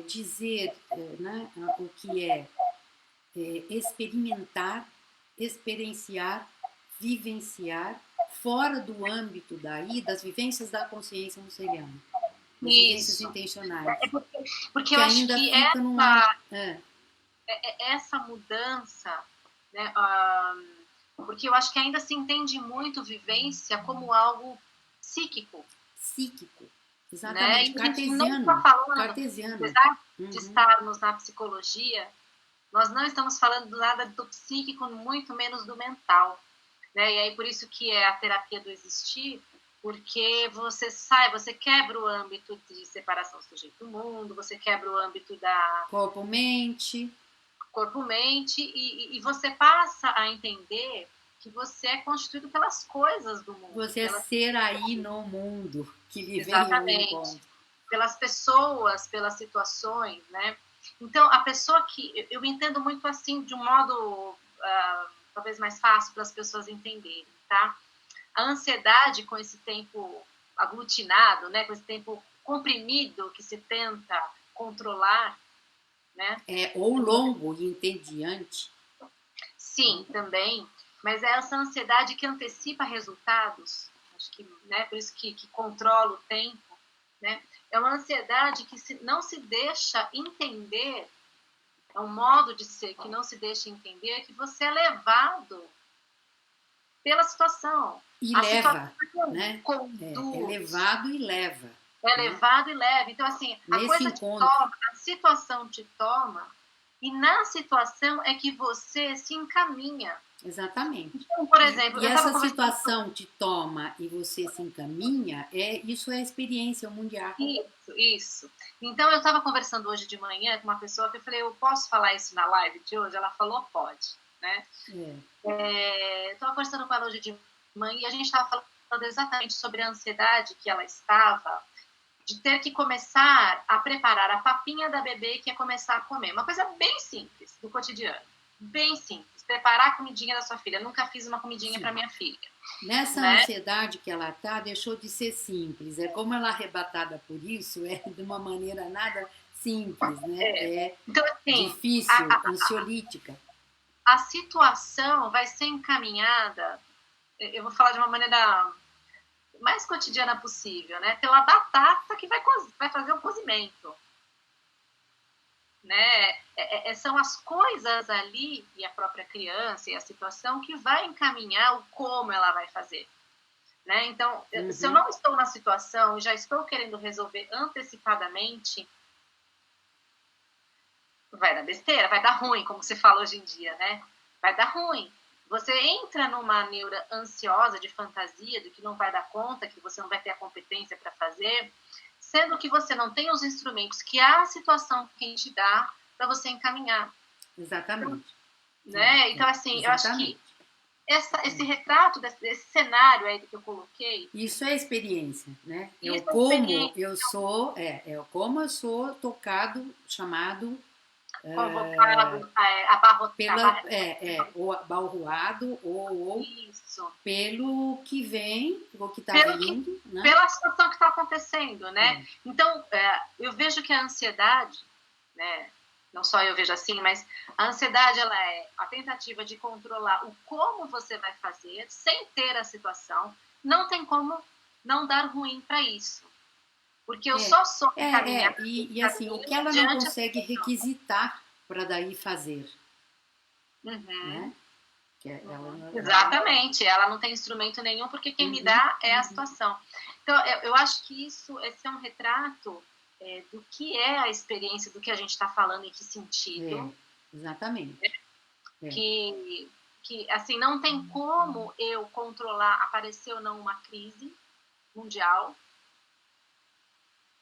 [SPEAKER 1] dizer né, o que é experimentar, experienciar, vivenciar, fora do âmbito das vivências da consciência musseliana, das vivências intencionais.
[SPEAKER 2] Porque eu acho que essa mudança, né, porque eu acho que ainda se entende muito vivência como algo psíquico.
[SPEAKER 1] Psíquico, exatamente,
[SPEAKER 2] né? Cartesiano. Não está falando,
[SPEAKER 1] cartesiano.
[SPEAKER 2] Apesar de estarmos na psicologia, nós não estamos falando nada do psíquico, muito menos do mental. Né? E aí por isso que é a terapia do existir, porque você quebra o âmbito de separação sujeito-mundo, você quebra o âmbito da...
[SPEAKER 1] Corpo-mente,
[SPEAKER 2] e você passa a entender que você é constituído pelas coisas do mundo.
[SPEAKER 1] Você é ser aí no mundo, que lhe vem ao encontro.
[SPEAKER 2] Pelas pessoas, pelas situações, né? Então, a pessoa que... Eu entendo muito assim, de um modo talvez mais fácil para as pessoas entenderem, tá? A ansiedade com esse tempo aglutinado, né? Com esse tempo comprimido que se tenta controlar, né?
[SPEAKER 1] Ou longo e entediante.
[SPEAKER 2] Sim, também. Mas é essa ansiedade que antecipa resultados, acho que, né? Por isso que controla o tempo, né? É uma ansiedade que não se deixa entender, é um modo de ser que não se deixa entender que você é levado pela situação.
[SPEAKER 1] E
[SPEAKER 2] A
[SPEAKER 1] leva,
[SPEAKER 2] situação
[SPEAKER 1] né? É
[SPEAKER 2] conduz.
[SPEAKER 1] levado e leva.
[SPEAKER 2] É
[SPEAKER 1] Né?
[SPEAKER 2] levado e leva. Então, assim, a
[SPEAKER 1] Nesse
[SPEAKER 2] coisa te
[SPEAKER 1] encontro.
[SPEAKER 2] toma, a situação te toma, e na situação é que você se encaminha.
[SPEAKER 1] Exatamente.
[SPEAKER 2] Então, por exemplo,
[SPEAKER 1] E
[SPEAKER 2] eu estava
[SPEAKER 1] essa
[SPEAKER 2] conversando.
[SPEAKER 1] situação te toma e você se encaminha, isso é a experiência mundial.
[SPEAKER 2] Isso. Então, eu estava conversando hoje de manhã com uma pessoa que eu falei, eu posso falar isso na live de hoje? Ela falou, pode. Né? Eu estava conversando com ela hoje de manhã e a gente estava falando exatamente sobre a ansiedade que ela estava de ter que começar a preparar a papinha da bebê que ia começar a comer. Uma coisa bem simples do cotidiano. Bem simples. Preparar a comidinha da sua filha. Eu nunca fiz uma comidinha para minha filha.
[SPEAKER 1] Nessa ansiedade que ela tá, deixou de ser simples. É como ela é arrebatada por isso, é de uma maneira nada simples, né?
[SPEAKER 2] Então, assim,
[SPEAKER 1] difícil, ansiolítica.
[SPEAKER 2] A situação vai ser encaminhada, eu vou falar de uma maneira mais cotidiana possível, né? Pela batata que vai fazer o cozimento. Né? São as coisas ali, e a própria criança e a situação, que vai encaminhar o como ela vai fazer. Né? Então, se eu não estou na situação e já estou querendo resolver antecipadamente, vai dar besteira, vai dar ruim, como se fala hoje em dia, né? Vai dar ruim. Você entra numa neura ansiosa de fantasia, de que não vai dar conta, que você não vai ter a competência para fazer, sendo que você não tem os instrumentos que a situação que te dá para você encaminhar.
[SPEAKER 1] Exatamente.
[SPEAKER 2] Né? Então, assim, eu acho que esse retrato desse cenário aí que eu coloquei...
[SPEAKER 1] Isso é experiência, né? Como eu sou tocado, chamado...
[SPEAKER 2] convocado, abarrotado.
[SPEAKER 1] Ou abalroado, ou
[SPEAKER 2] Isso.
[SPEAKER 1] pelo que vem, o que está vindo. Né?
[SPEAKER 2] Pela situação que está acontecendo, né? Então, eu vejo que a ansiedade, né? Não só eu vejo assim, mas a ansiedade, ela é a tentativa de controlar o como você vai fazer, sem ter a situação. Não tem como não dar ruim para isso. Porque eu só sou encaminhada.
[SPEAKER 1] E assim, o que ela não consegue requisitar para daí fazer. Né?
[SPEAKER 2] Exatamente, ela não tem instrumento nenhum, porque quem me dá é a situação. Então, eu acho que esse é um retrato do que é a experiência, do que a gente está falando, em que sentido.
[SPEAKER 1] Exatamente.
[SPEAKER 2] Que, assim, não tem como eu controlar, aparecer ou não uma crise mundial.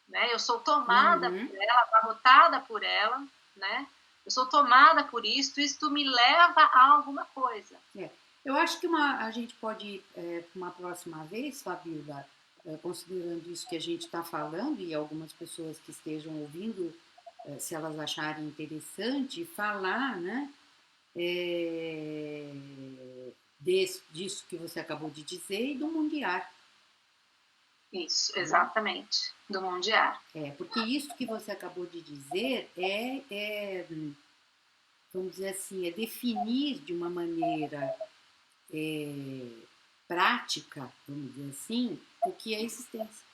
[SPEAKER 2] Né? Eu sou tomada por ela, abarrotada por ela, né? Eu sou tomada por isto me leva a alguma coisa.
[SPEAKER 1] Eu acho que a gente pode, uma próxima vez, Fabíola, considerando isso que a gente está falando, e algumas pessoas que estejam ouvindo, se elas acharem interessante, falar, né, disso que você acabou de dizer e do Mundial.
[SPEAKER 2] Isso, exatamente, do Mundial.
[SPEAKER 1] Porque isso que você acabou de dizer vamos dizer assim, é definir de uma maneira prática, vamos dizer assim, o que é existência.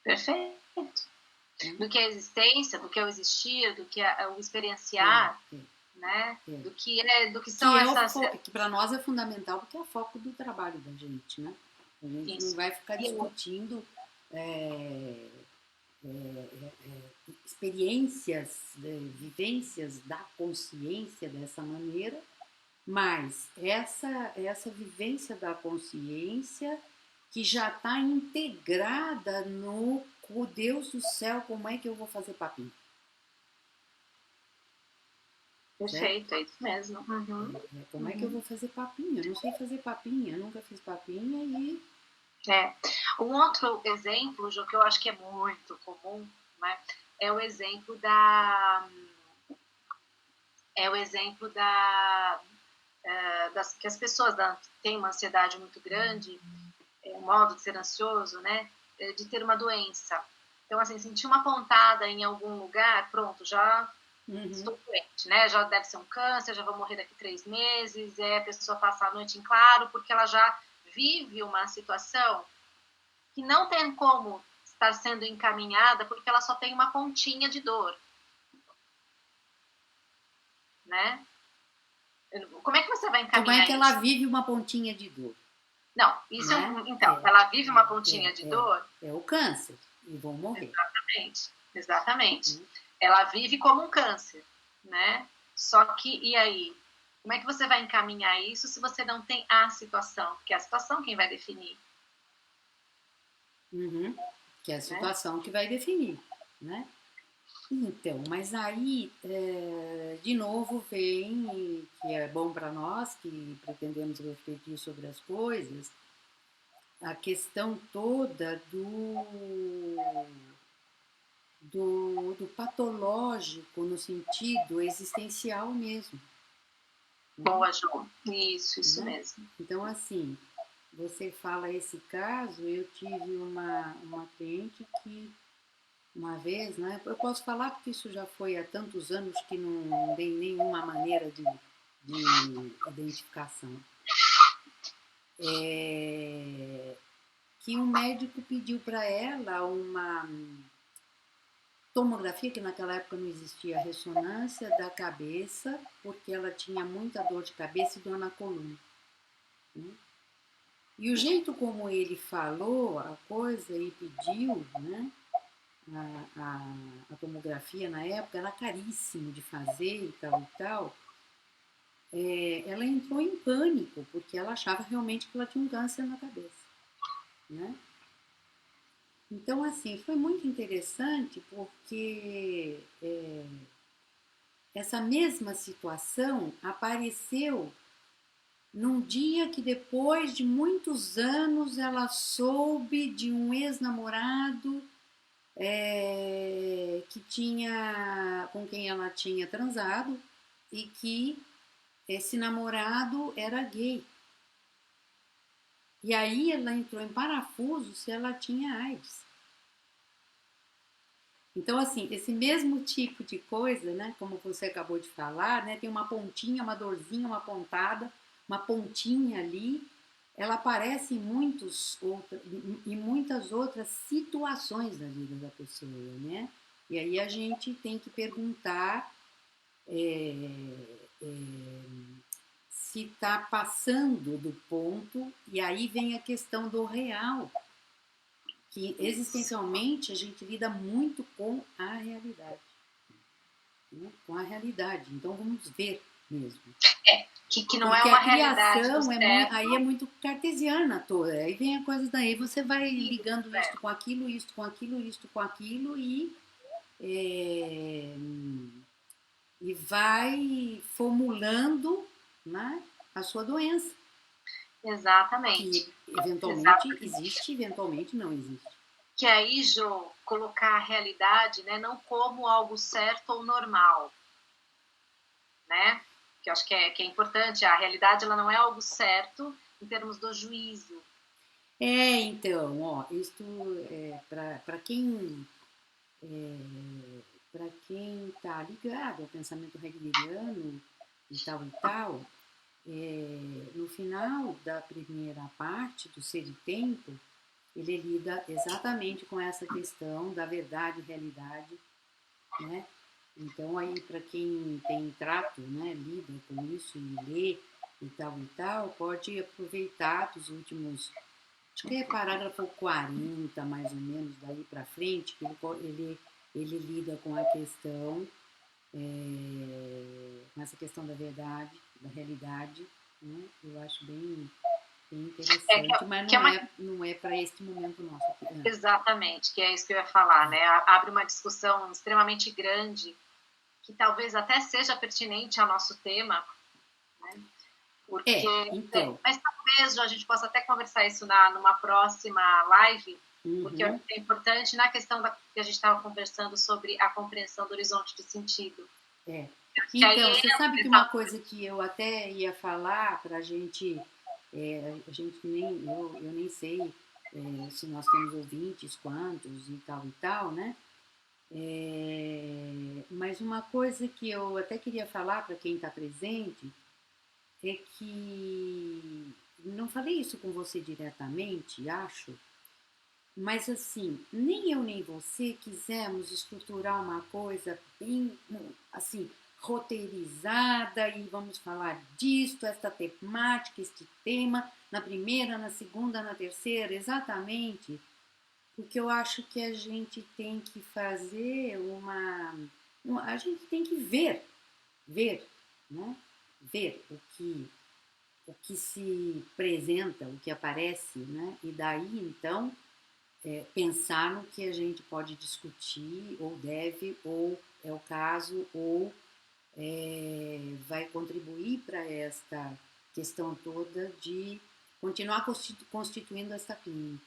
[SPEAKER 2] Perfeito. Do que é existência, do que é o existir, do que é o experienciar, né? Do que são essas...
[SPEAKER 1] Que para nós é fundamental, porque é o foco do trabalho da gente, né? A gente não vai ficar discutindo experiências, vivências da consciência dessa maneira, mas essa vivência da consciência que já está integrada no Deus do céu, como é que eu vou fazer papinho?
[SPEAKER 2] Perfeito, é isso mesmo.
[SPEAKER 1] Como é que eu vou fazer papinha? Eu não sei fazer papinha, eu nunca fiz papinha e...
[SPEAKER 2] Um outro exemplo, Jô, que eu acho que é muito comum, né, é o exemplo da que as pessoas têm uma ansiedade muito grande, um modo de ser ansioso, né, de ter uma doença. Então, assim, sentir uma pontada em algum lugar, pronto, já estou doente, né? Já deve ser um câncer, já vou morrer daqui 3 meses, e aí a pessoa passa a noite em claro, porque ela já vive uma situação que não tem como estar sendo encaminhada, porque ela só tem uma pontinha de dor, né? Como é que você vai encaminhar isso?
[SPEAKER 1] Como é que ela vive uma pontinha de dor?
[SPEAKER 2] Não, isso então, ela vive uma pontinha de dor.
[SPEAKER 1] É o câncer, e vão morrer.
[SPEAKER 2] Exatamente. Ela vive como um câncer, né? Só que, e aí? Como é que você vai encaminhar isso se você não tem a situação? Porque é a situação quem vai definir.
[SPEAKER 1] Que é a situação que vai definir, né? Então, mas aí, de novo, vem, que é bom para nós, que pretendemos refletir sobre as coisas, a questão toda do patológico no sentido existencial mesmo.
[SPEAKER 2] Boa, Ju. Isso mesmo.
[SPEAKER 1] Então, assim, você fala esse caso, eu tive uma cliente que uma vez, né? Eu posso falar porque isso já foi há tantos anos que não tem nenhuma maneira de identificação. Que um médico pediu para ela uma tomografia, que naquela época não existia, ressonância da cabeça, porque ela tinha muita dor de cabeça e dor na coluna. Né? E o jeito como ele falou a coisa e pediu, né? A tomografia na época era caríssimo de fazer e tal, ela entrou em pânico, porque ela achava realmente que ela tinha um câncer na cabeça, né? Então, assim, foi muito interessante porque essa mesma situação apareceu num dia que depois de muitos anos ela soube de um ex-namorado que tinha, com quem ela tinha transado e que esse namorado era gay. E aí ela entrou em parafuso se ela tinha AIDS. Então, assim, esse mesmo tipo de coisa, né, como você acabou de falar, né, tem uma pontinha, uma dorzinha, uma pontada, uma pontinha ali, ela aparece em muitas outras situações da vida da pessoa, né? E aí a gente tem que perguntar se está passando do ponto, e aí vem a questão do real, que existencialmente a gente lida muito com a realidade. Né? Com a realidade. Então vamos ver mesmo.
[SPEAKER 2] Que não porque é uma realidade.
[SPEAKER 1] A criação aí é muito cartesiana toda. Aí vem a coisa daí, você vai ligando isto com aquilo, isto com aquilo, isto com aquilo e vai formulando, né, a sua doença.
[SPEAKER 2] Exatamente.
[SPEAKER 1] Que eventualmente existe, eventualmente não existe.
[SPEAKER 2] Que aí, Jo, colocar a realidade, né, não como algo certo ou normal, né? Que eu acho que é importante. A realidade ela não é algo certo em termos do juízo.
[SPEAKER 1] Então, ó, isto para quem está ligado ao pensamento heideggeriano e tal, no final da primeira parte do Ser e Tempo, ele lida exatamente com essa questão da verdade e realidade, né? Então, aí, para quem tem trato, né, lida com isso e lê e tal, pode aproveitar dos últimos, acho que é parágrafo 40, mais ou menos, daí para frente, que ele lida com a questão, com essa questão da verdade, da realidade, né? Eu acho bem interessante, mas não é para este momento nosso aqui.
[SPEAKER 2] Exatamente, que é isso que eu ia falar, né? Abre uma discussão extremamente grande, que talvez até seja pertinente ao nosso tema, né? Porque,
[SPEAKER 1] então.
[SPEAKER 2] Mas talvez a gente possa até conversar isso numa próxima live, porque é importante na questão que a gente estava conversando sobre a compreensão do horizonte de sentido. Que aí
[SPEAKER 1] Então, você sabe que
[SPEAKER 2] essa-
[SPEAKER 1] uma coisa que eu até ia falar para a gente nem, eu nem sei se nós temos ouvintes, quantos e tal, né? Mas uma coisa que eu até queria falar para quem está presente é que não falei isso com você diretamente, acho, mas assim, nem eu nem você quisemos estruturar uma coisa bem assim, roteirizada e vamos falar disto, esta temática, este tema, na primeira, na segunda, na terceira, exatamente, porque eu acho que a gente tem que fazer a gente tem que ver, né? Ver o que se apresenta, o que aparece, né? E daí então pensar no que a gente pode discutir, ou deve, ou é o caso, ou vai contribuir para esta questão toda de continuar constituindo esta clínica.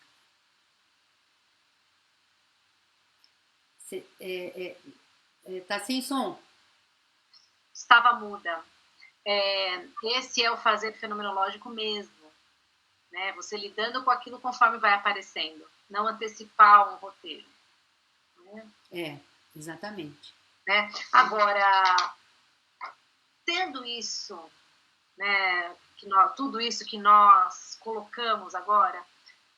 [SPEAKER 1] Tá sem som?
[SPEAKER 2] estava muda. Esse é o fazer fenomenológico mesmo, né? Você lidando com aquilo conforme vai aparecendo, não antecipar um roteiro. Né?
[SPEAKER 1] Exatamente.
[SPEAKER 2] Né? Agora, tendo isso, né, tudo isso que nós colocamos agora,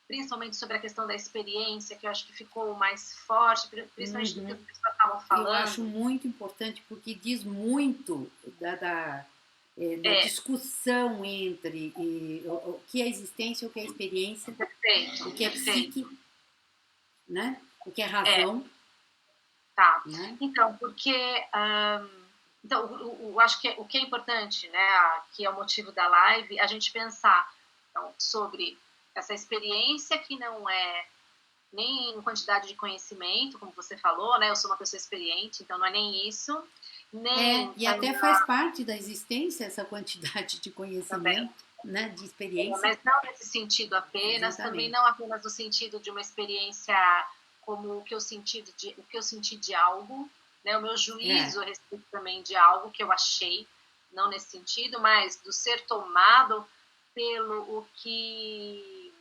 [SPEAKER 2] principalmente sobre a questão da experiência, que eu acho que ficou mais forte, principalmente do que as pessoas estavam falando.
[SPEAKER 1] Eu acho muito importante, porque diz muito da discussão entre o que é existência, o que é experiência,
[SPEAKER 2] perfeito,
[SPEAKER 1] o que é psique, né? O que é razão.
[SPEAKER 2] Tá.
[SPEAKER 1] Né?
[SPEAKER 2] Então, porque... então, eu acho que o que é importante, né, que é o motivo da live, a gente pensar então, sobre essa experiência que não é nem em quantidade de conhecimento, como você falou, né? Eu sou uma pessoa experiente, então não é nem isso. Nem
[SPEAKER 1] e até faz parte da existência essa quantidade de conhecimento, né? De experiência.
[SPEAKER 2] Mas não nesse sentido apenas, também não apenas no sentido de uma experiência como o que eu senti de algo, né? O meu juízo a respeito também de algo que eu achei, não nesse sentido, mas do ser tomado pelo o que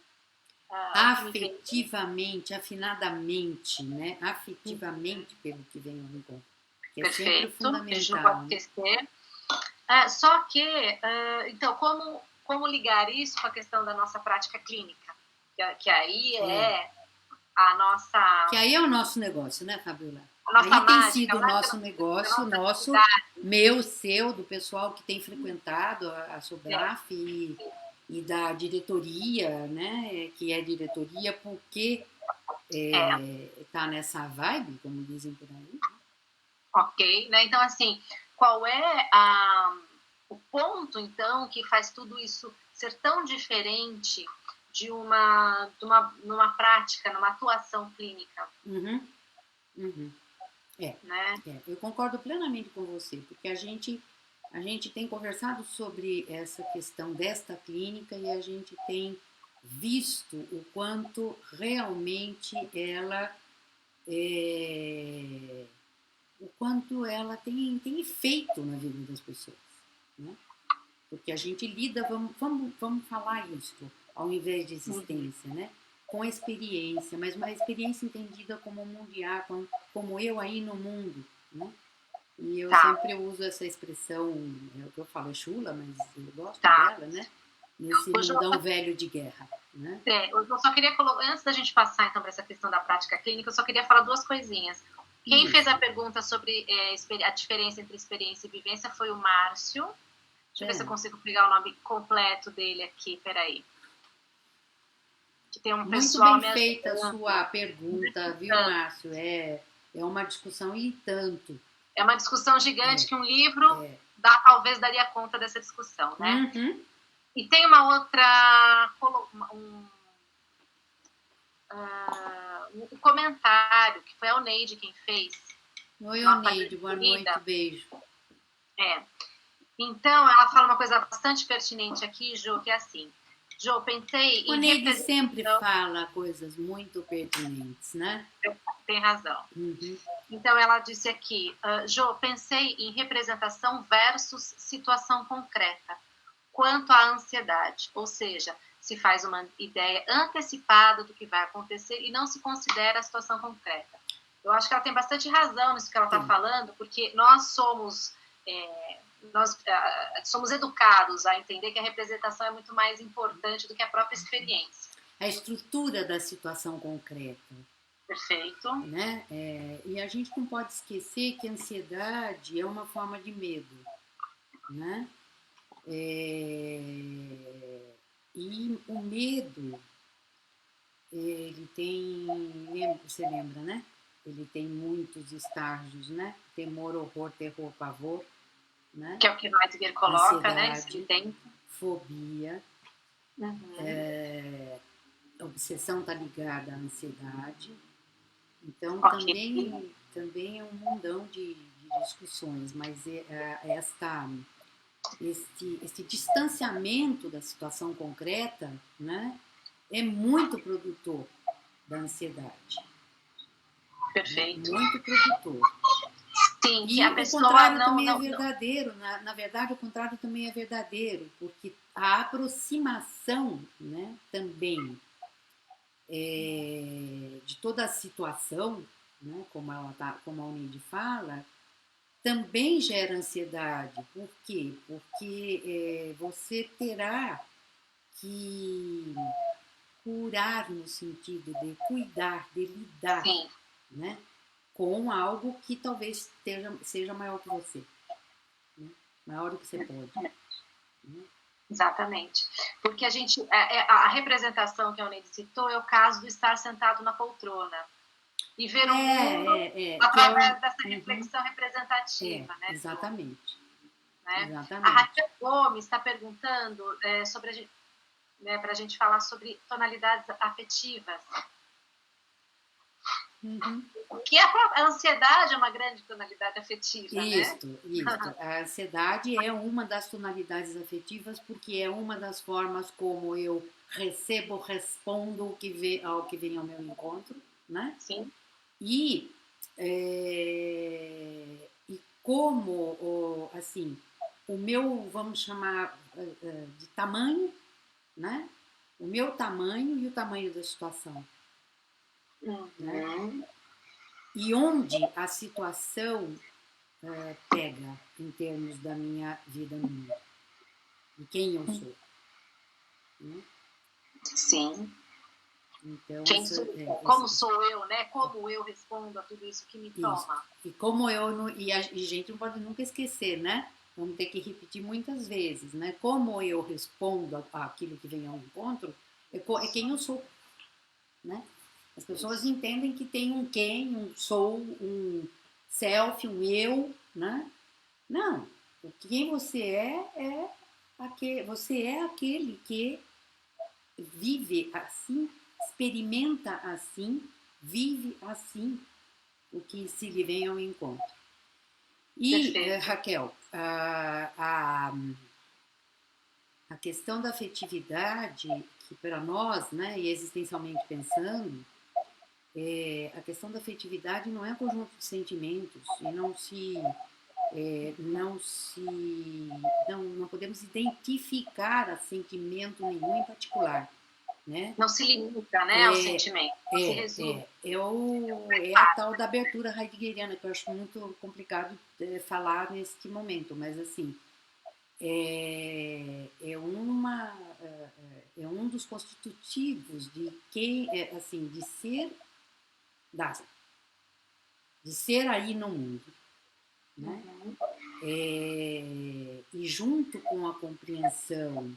[SPEAKER 1] afetivamente, afinadamente, né? Afetivamente pelo que vem ao encontro. Que é sempre fundamental. A gente não
[SPEAKER 2] pode esquecer. Só que, então, como ligar isso com a questão da nossa prática clínica? Que aí é a nossa...
[SPEAKER 1] Que aí é o nosso negócio, né, Fabiola?
[SPEAKER 2] Aí mágica,
[SPEAKER 1] tem sido o nosso negócio, meu, seu, do pessoal que tem frequentado a Sobraf e da diretoria, né, que é diretoria porque tá nessa vibe, como dizem por aí.
[SPEAKER 2] Ok, né? Então, assim, qual é o ponto, então, que faz tudo isso ser tão diferente de numa prática, numa atuação clínica?
[SPEAKER 1] Né? Eu concordo plenamente com você, porque a gente tem conversado sobre essa questão desta clínica e a gente tem visto o quanto realmente ela o quanto ela tem efeito na vida das pessoas, né? Porque a gente lida, vamos falar isso, ao invés de existência, né? Com a experiência, mas uma experiência entendida como mundial, como eu aí no mundo, né? E eu sempre uso essa expressão, é o que eu falo, é chula, mas eu gosto dela, né? Nesse mundão velho de guerra, né?
[SPEAKER 2] Eu só queria colocar, antes da gente passar então para essa questão da prática clínica, eu só queria falar duas coisinhas. Quem fez a pergunta sobre a diferença entre experiência e vivência foi o Márcio. Deixa eu ver se eu consigo pegar o nome completo dele aqui, peraí. Que tem um pessoal...
[SPEAKER 1] Muito bem feita a sua pergunta, viu, Márcio? É uma discussão e tanto.
[SPEAKER 2] É uma discussão gigante que um livro talvez daria conta dessa discussão, né? E tem uma outra... um comentário, que foi a Oneide quem fez.
[SPEAKER 1] Oi, Oneide, boa noite, beijo.
[SPEAKER 2] Então, ela fala uma coisa bastante pertinente aqui, Ju, que é assim: Jo, pensei
[SPEAKER 1] O
[SPEAKER 2] em
[SPEAKER 1] Neide sempre
[SPEAKER 2] representação.
[SPEAKER 1] fala coisas muito pertinentes, né?
[SPEAKER 2] Tem razão.
[SPEAKER 1] Uhum.
[SPEAKER 2] Então, ela disse aqui, Jo, pensei em representação versus situação concreta, quanto à ansiedade, ou seja, se faz uma ideia antecipada do que vai acontecer e não se considera a situação concreta. Eu acho que ela tem bastante razão nisso que ela está falando, porque nós somos educados a entender que a representação é muito mais importante do que a própria experiência.
[SPEAKER 1] A estrutura da situação concreta.
[SPEAKER 2] Perfeito.
[SPEAKER 1] Né? E a gente não pode esquecer que a ansiedade é uma forma de medo. Né? E o medo, ele tem, você lembra, né? Ele tem muitos estágios, né? Temor, horror, terror, pavor, né?
[SPEAKER 2] Que é o que Heidegger coloca,
[SPEAKER 1] ansiedade,
[SPEAKER 2] né? Tem.
[SPEAKER 1] Fobia,
[SPEAKER 2] Uhum.
[SPEAKER 1] Obsessão está ligada à ansiedade. Então,
[SPEAKER 2] Okay.
[SPEAKER 1] também é um mundão de discussões, mas este distanciamento da situação concreta, né, é muito produtor da ansiedade.
[SPEAKER 2] Perfeito.
[SPEAKER 1] Né? Muito produtor.
[SPEAKER 2] Sim,
[SPEAKER 1] e
[SPEAKER 2] a
[SPEAKER 1] o
[SPEAKER 2] pessoa
[SPEAKER 1] contrário
[SPEAKER 2] não,
[SPEAKER 1] também
[SPEAKER 2] não,
[SPEAKER 1] é verdadeiro. Na verdade, o contrário também é verdadeiro, porque a aproximação, né, também de toda a situação, né, como a Unide fala, também gera ansiedade. Por quê? Porque você terá que curar no sentido de cuidar, de lidar, né, com algo que talvez seja maior que você, né, maior do que você pode. Né?
[SPEAKER 2] Exatamente. Porque a representação que a Unide citou é o caso do estar sentado na poltrona e ver o mundo através dessa reflexão representativa. Né,
[SPEAKER 1] exatamente.
[SPEAKER 2] Né?
[SPEAKER 1] Exatamente.
[SPEAKER 2] A Raquel Gomes está perguntando sobre para a gente falar sobre tonalidades afetivas.
[SPEAKER 1] Uhum.
[SPEAKER 2] Que a ansiedade é uma grande tonalidade afetiva,
[SPEAKER 1] isso,
[SPEAKER 2] né?
[SPEAKER 1] Isso. A ansiedade é uma das tonalidades afetivas porque é uma das formas como eu respondo ao que vem ao meu encontro, né?
[SPEAKER 2] Sim.
[SPEAKER 1] E como, assim, o meu, vamos chamar de tamanho, né? O meu tamanho e o tamanho da situação. Né? E onde a situação pega em termos da minha vida no mundo, de quem eu sou. Né?
[SPEAKER 2] Sim.
[SPEAKER 1] Então,
[SPEAKER 2] como sou eu, né? Como eu respondo a tudo isso que me toma.
[SPEAKER 1] E como eu e a gente não pode nunca esquecer, né? Vamos ter que repetir muitas vezes, né? Como eu respondo àquilo que vem ao encontro é quem eu sou, né? As pessoas entendem que tem um quem, um sou, um self, um eu, né? Não, quem você você é aquele que vive assim, experimenta assim, vive assim o que se lhe vem ao encontro. E, Raquel, a questão da afetividade, que para nós, né, e existencialmente pensando, a questão da afetividade não é um conjunto de sentimentos e não podemos identificar sentimento nenhum em particular. Né?
[SPEAKER 2] Não se limita, né, ao sentimento. Se resume.
[SPEAKER 1] É a tal da abertura heideggeriana, que eu acho muito complicado falar neste momento, mas assim, é um dos constitutivos de assim, de ser aí no mundo. Né? E junto com a compreensão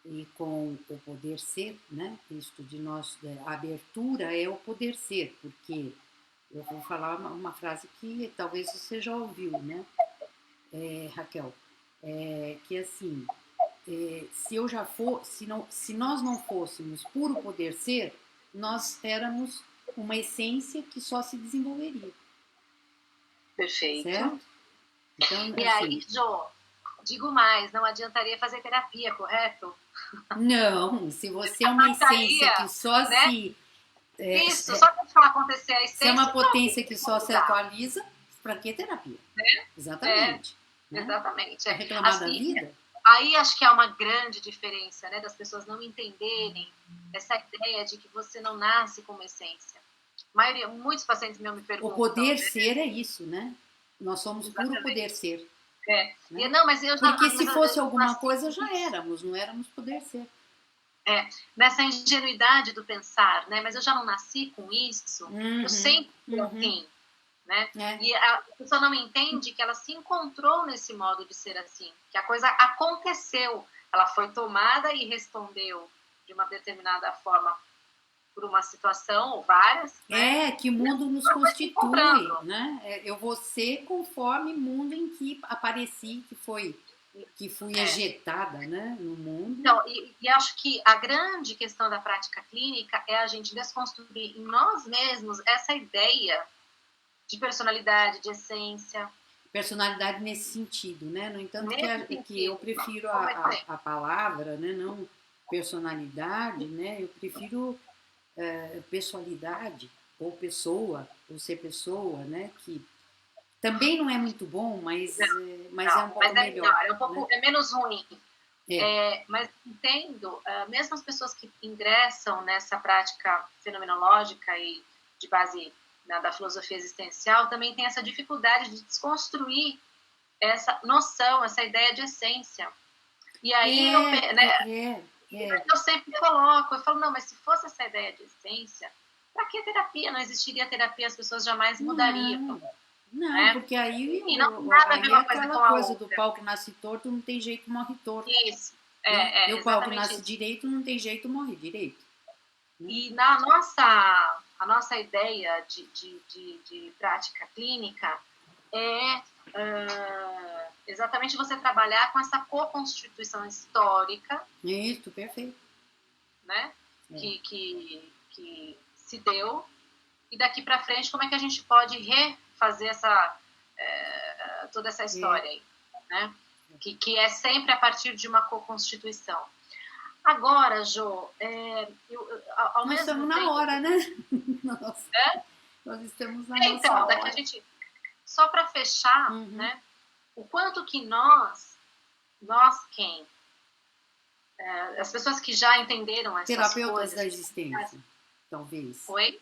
[SPEAKER 1] e com o poder ser, né? Isto de nós, a abertura é o poder ser, porque eu vou falar uma frase que talvez você já ouviu, né, Raquel, que assim, se nós não fôssemos puro poder ser, nós éramos uma essência que só se desenvolveria.
[SPEAKER 2] Perfeito.
[SPEAKER 1] Certo? Então,
[SPEAKER 2] e
[SPEAKER 1] assim,
[SPEAKER 2] aí, Jo, Digo mais, não adiantaria fazer terapia, correto?
[SPEAKER 1] Não, se você é uma essência que só
[SPEAKER 2] né?
[SPEAKER 1] se...
[SPEAKER 2] Isso, só deixar acontecer a essência...
[SPEAKER 1] Se é uma potência que só se atualiza, para que terapia? Exatamente.
[SPEAKER 2] Exatamente.
[SPEAKER 1] Para reclamar da vida?
[SPEAKER 2] Aí acho que há uma grande diferença, né, das pessoas não entenderem essa ideia de que você não nasce com uma essência. Muitos pacientes me perguntam...
[SPEAKER 1] O poder ser é isso, né? Nós somos puro poder ser.
[SPEAKER 2] Né? Não, mas
[SPEAKER 1] porque se fosse alguma coisa, já éramos, não éramos poder ser.
[SPEAKER 2] Nessa ingenuidade do pensar, né? Mas eu já não nasci com isso, eu sempre fui assim. Né? E a pessoa não entende que ela se encontrou nesse modo de ser assim, que a coisa aconteceu, ela foi tomada e respondeu de uma determinada forma por uma situação ou várias.
[SPEAKER 1] Né? Que o mundo nos constitui, né? Eu vou ser conforme o mundo em que apareci, que fui ejetada, né, no mundo.
[SPEAKER 2] Então, e acho que a grande questão da prática clínica é a gente desconstruir em nós mesmos essa ideia de personalidade, de essência.
[SPEAKER 1] Personalidade nesse sentido, né? No entanto, que eu prefiro a palavra, né? Não personalidade, né? Eu prefiro pessoalidade, ou pessoa, ou ser pessoa, né? Que também não é muito bom, mas é um pouco melhor.
[SPEAKER 2] É um pouco,
[SPEAKER 1] né?
[SPEAKER 2] É menos ruim. Mas entendo, mesmo as pessoas que ingressam nessa prática fenomenológica e de base da filosofia existencial, também tem essa dificuldade de desconstruir essa noção, essa ideia de essência. E aí eu sempre coloco, eu falo, não, mas se fosse essa ideia de essência, para que terapia? Não existiria terapia, as pessoas jamais mudariam.
[SPEAKER 1] Não, porque aí,
[SPEAKER 2] e não nada
[SPEAKER 1] aí é aquela coisa do pau que nasce torto, não tem jeito, morre torto.
[SPEAKER 2] Isso.
[SPEAKER 1] E o pau que nasce direito, não tem jeito, morre direito.
[SPEAKER 2] E a nossa ideia de prática clínica é exatamente você trabalhar com essa co-constituição histórica.
[SPEAKER 1] Isso, perfeito.
[SPEAKER 2] Né? Que se deu. E daqui para frente, como é que a gente pode refazer toda essa história aí, né? Que é sempre a partir de uma co-constituição. Agora, Jo, ao
[SPEAKER 1] nós
[SPEAKER 2] mesmo
[SPEAKER 1] estamos
[SPEAKER 2] tempo...
[SPEAKER 1] na hora, né? Nós estamos na nossa hora.
[SPEAKER 2] A gente, só para fechar, né? O quanto que nós quem? As pessoas que já entenderam essas
[SPEAKER 1] terapeutas
[SPEAKER 2] coisas...
[SPEAKER 1] da existência, talvez.
[SPEAKER 2] Oi?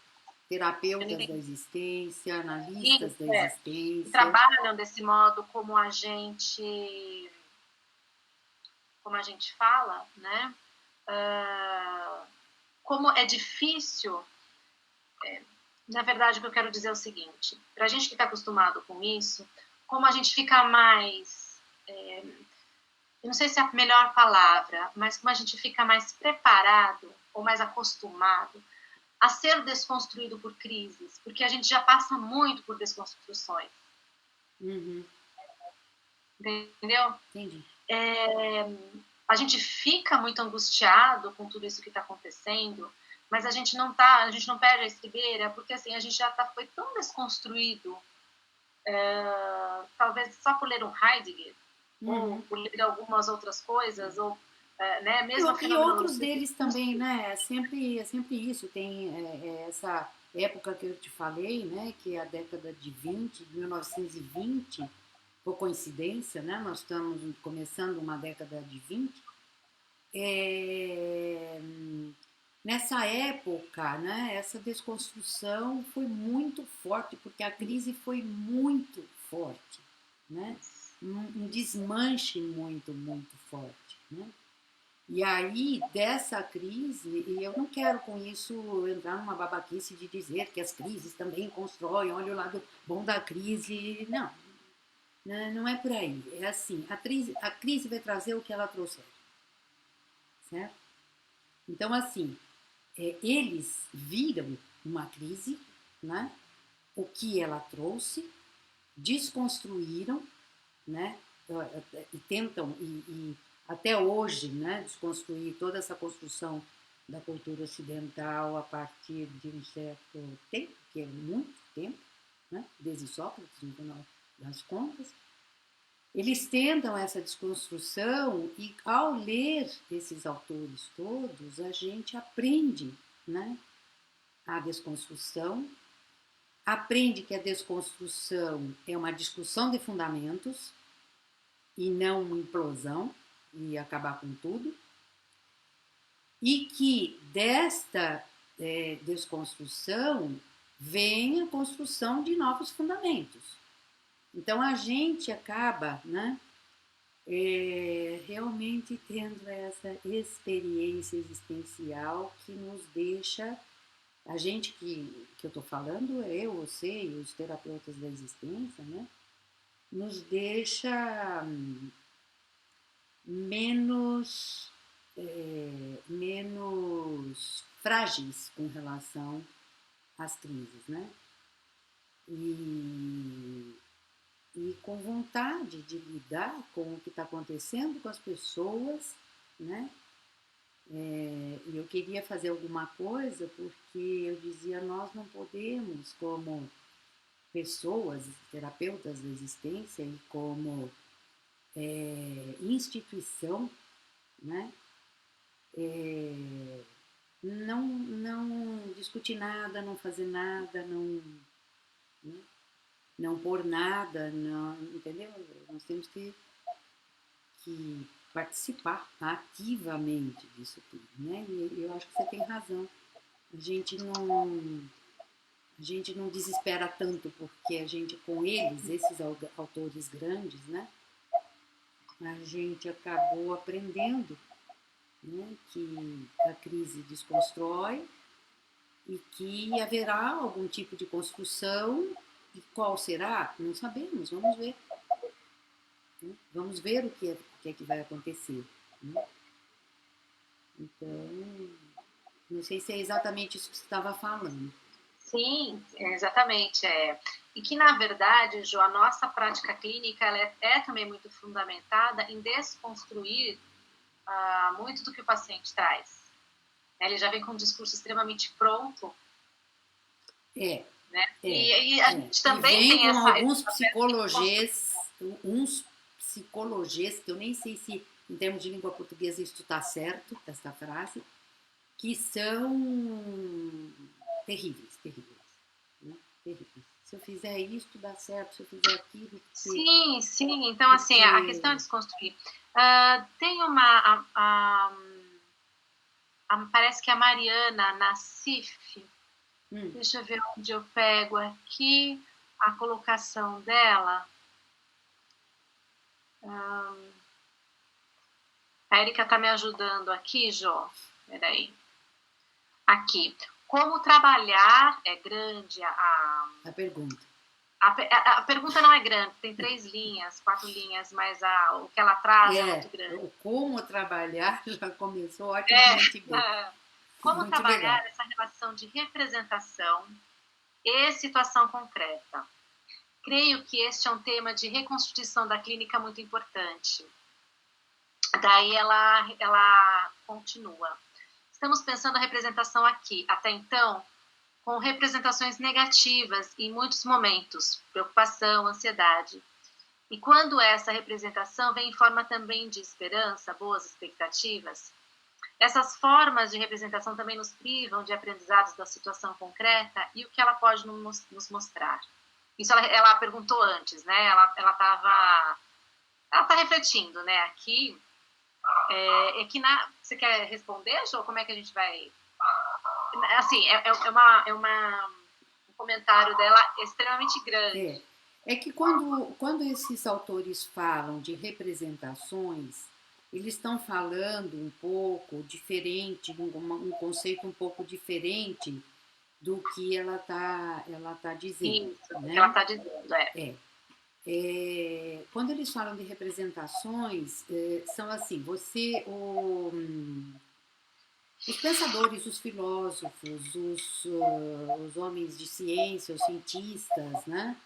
[SPEAKER 1] Terapeutas da existência, analistas da existência.
[SPEAKER 2] Que trabalham desse modo como a gente fala, né? Como é difícil... na verdade, o que eu quero dizer é o seguinte, para a gente que está acostumado com isso, como a gente fica mais... eu não sei se é a melhor palavra, mas como a gente fica mais preparado ou mais acostumado a ser desconstruído por crises, porque a gente já passa muito por desconstruções. Entendeu?
[SPEAKER 1] Entendi.
[SPEAKER 2] A gente fica muito angustiado com tudo isso que está acontecendo, mas a gente não perde a estribeira, porque assim, a gente já foi tão desconstruído, talvez só por ler um Heidegger, ou por ler algumas outras coisas, ou né, mesmo
[SPEAKER 1] e outros deles também, né? É sempre isso. Tem essa época que eu te falei, né? Que é a década de 1920, por coincidência, né? Nós estamos começando uma década de 20. Nessa época, né? Essa desconstrução foi muito forte, porque a crise foi muito forte, né? Um desmanche muito, muito forte, né? E aí, dessa crise, e eu não quero com isso entrar numa babaquice de dizer que as crises também constroem, olha o lado bom da crise. Não, não é por aí. É assim, a crise vai trazer o que ela trouxer. Certo? Então, assim, eles viram uma crise, né? O que ela trouxe, desconstruíram, né? E tentam, até hoje, né, desconstruir toda essa construção da cultura ocidental a partir de um certo tempo, que é muito tempo, né, desde Sócrates, no final das contas. eles tentam essa desconstrução e, ao ler esses autores todos, a gente aprende, né, a desconstrução, aprende que a desconstrução é uma discussão de fundamentos e não uma implosão e acabar com tudo, e que desta desconstrução vem a construção de novos fundamentos. Então a gente acaba, né, realmente tendo essa experiência existencial que nos deixa, a gente que eu estou falando, eu, você e os terapeutas da existência, né, nos deixa menos frágeis com relação às crises, né? E com vontade de lidar com o que está acontecendo com as pessoas, né? E eu queria fazer alguma coisa porque eu dizia, nós não podemos, como pessoas, terapeutas da existência e como instituição, né? Não discutir nada, não fazer nada, não pôr nada, não, entendeu? Nós temos que participar ativamente disso tudo, né? E eu acho que você tem razão. A gente não desespera tanto porque a gente, com eles, esses autores grandes, né? A gente acabou aprendendo, né, que a crise desconstrói e que haverá algum tipo de construção, e qual será? Não sabemos, vamos ver. Né? Vamos ver o que é que vai acontecer. Né? Então, não sei se é exatamente isso que você estava falando.
[SPEAKER 2] Sim, exatamente. E que, na verdade, Jo, a nossa prática clínica ela é também muito fundamentada em desconstruir muito do que o paciente traz. Ele já vem com um discurso extremamente pronto. Né? E a gente também
[SPEAKER 1] e vem
[SPEAKER 2] tem
[SPEAKER 1] com
[SPEAKER 2] essa...
[SPEAKER 1] alguns psicologias, que eu nem sei se, em termos de língua portuguesa, isso está certo, esta frase, que são terríveis. Né? Terríveis. Se eu fizer isso, dá certo. Se eu fizer aquilo...
[SPEAKER 2] Sim. Então, assim, a questão é desconstruir. Tem parece que a Mariana Nassif, deixa eu ver onde eu pego aqui a colocação dela. A Erika está me ajudando aqui, Jô. Peraí. Aqui. Como trabalhar é grande a
[SPEAKER 1] pergunta.
[SPEAKER 2] A pergunta não é grande, tem 3 linhas, 4 linhas, mas o que ela traz é muito grande.
[SPEAKER 1] O como trabalhar já começou otimamente bem.
[SPEAKER 2] Como
[SPEAKER 1] muito
[SPEAKER 2] trabalhar
[SPEAKER 1] legal.
[SPEAKER 2] Essa relação de representação e situação concreta. Creio que este é um tema de reconstituição da clínica muito importante. Daí ela continua. Estamos pensando a representação aqui, até então, com representações negativas em muitos momentos, preocupação, ansiedade. E quando essa representação vem em forma também de esperança, boas expectativas, essas formas de representação também nos privam de aprendizados da situação concreta e o que ela pode nos mostrar. Isso ela perguntou antes, né? Ela tá refletindo, né? Aqui você quer responder, Jo? Como é que a gente vai? Assim, um comentário dela extremamente grande.
[SPEAKER 1] É que quando esses autores falam de representações, eles estão falando um pouco diferente, um conceito um pouco diferente do que ela tá dizendo.
[SPEAKER 2] Isso,
[SPEAKER 1] né?
[SPEAKER 2] Que ela está dizendo,
[SPEAKER 1] quando eles falam de representações, são assim, os pensadores, os filósofos, os homens de ciência, os cientistas, né?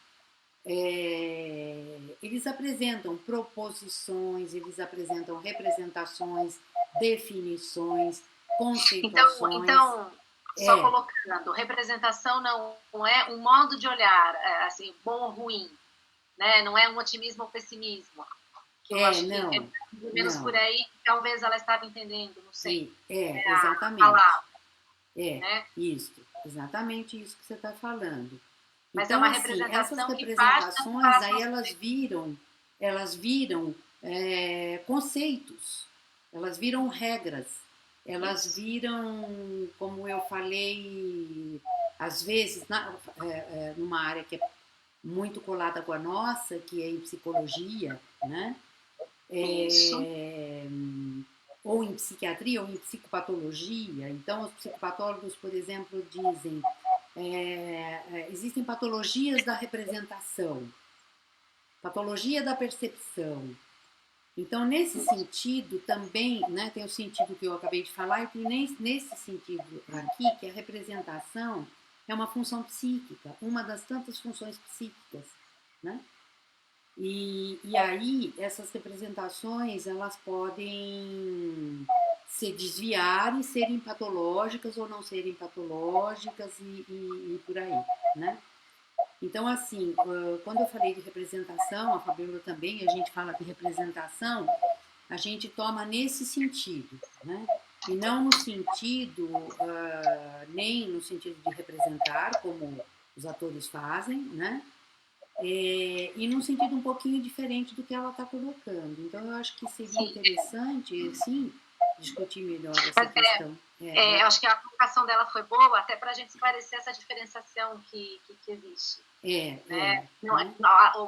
[SPEAKER 1] Eles apresentam proposições, eles apresentam representações, definições, conceituações.
[SPEAKER 2] Então só colocando, representação não é um modo de olhar, assim, bom ou ruim, né? Não é um otimismo ou pessimismo. Eu acho que é
[SPEAKER 1] não,
[SPEAKER 2] menos por aí que talvez ela estava entendendo, não sei.
[SPEAKER 1] Exatamente.
[SPEAKER 2] A palavra, né?
[SPEAKER 1] Isso, exatamente isso que você está falando.
[SPEAKER 2] Mas
[SPEAKER 1] então,
[SPEAKER 2] é uma
[SPEAKER 1] assim, essas
[SPEAKER 2] representação que parte da
[SPEAKER 1] representações aí
[SPEAKER 2] comparação.
[SPEAKER 1] elas viram conceitos, elas viram regras, elas viram, como eu falei, às vezes, numa área que é muito colada com a nossa, que é em psicologia, né? Ou em psiquiatria ou em psicopatologia. Então, os psicopatólogos, por exemplo, dizem existem patologias da representação, patologia da percepção. Então, nesse sentido, também, né, tem o sentido que eu acabei de falar, e tem nesse sentido aqui, que a representação é uma função psíquica, uma das tantas funções psíquicas, né? E aí, essas representações, elas podem se desviar e serem patológicas ou não serem patológicas e por aí, né? Então, assim, quando eu falei de representação, a Fabiola também, a gente fala de representação, a gente toma nesse sentido, né? E não no sentido, nem no sentido de representar, como os atores fazem, né? E num sentido um pouquinho diferente do que ela está colocando. Então, eu acho que seria interessante, sim, discutir melhor essa questão.
[SPEAKER 2] Eu acho que a colocação dela foi boa, até para a gente esclarecer essa diferenciação que existe.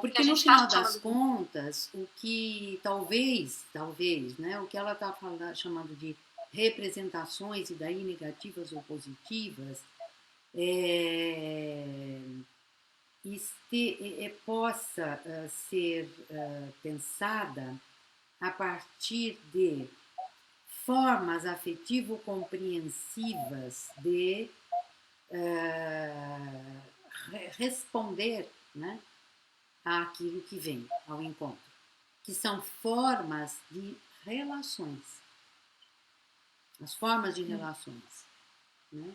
[SPEAKER 1] Porque no final das contas, o que talvez, né, o que ela está chamando de representações, e daí negativas ou positivas, possa ser pensada a partir de formas afetivo-compreensivas de responder, né, àquilo que vem ao encontro, que são formas de relações, as formas de relações, né?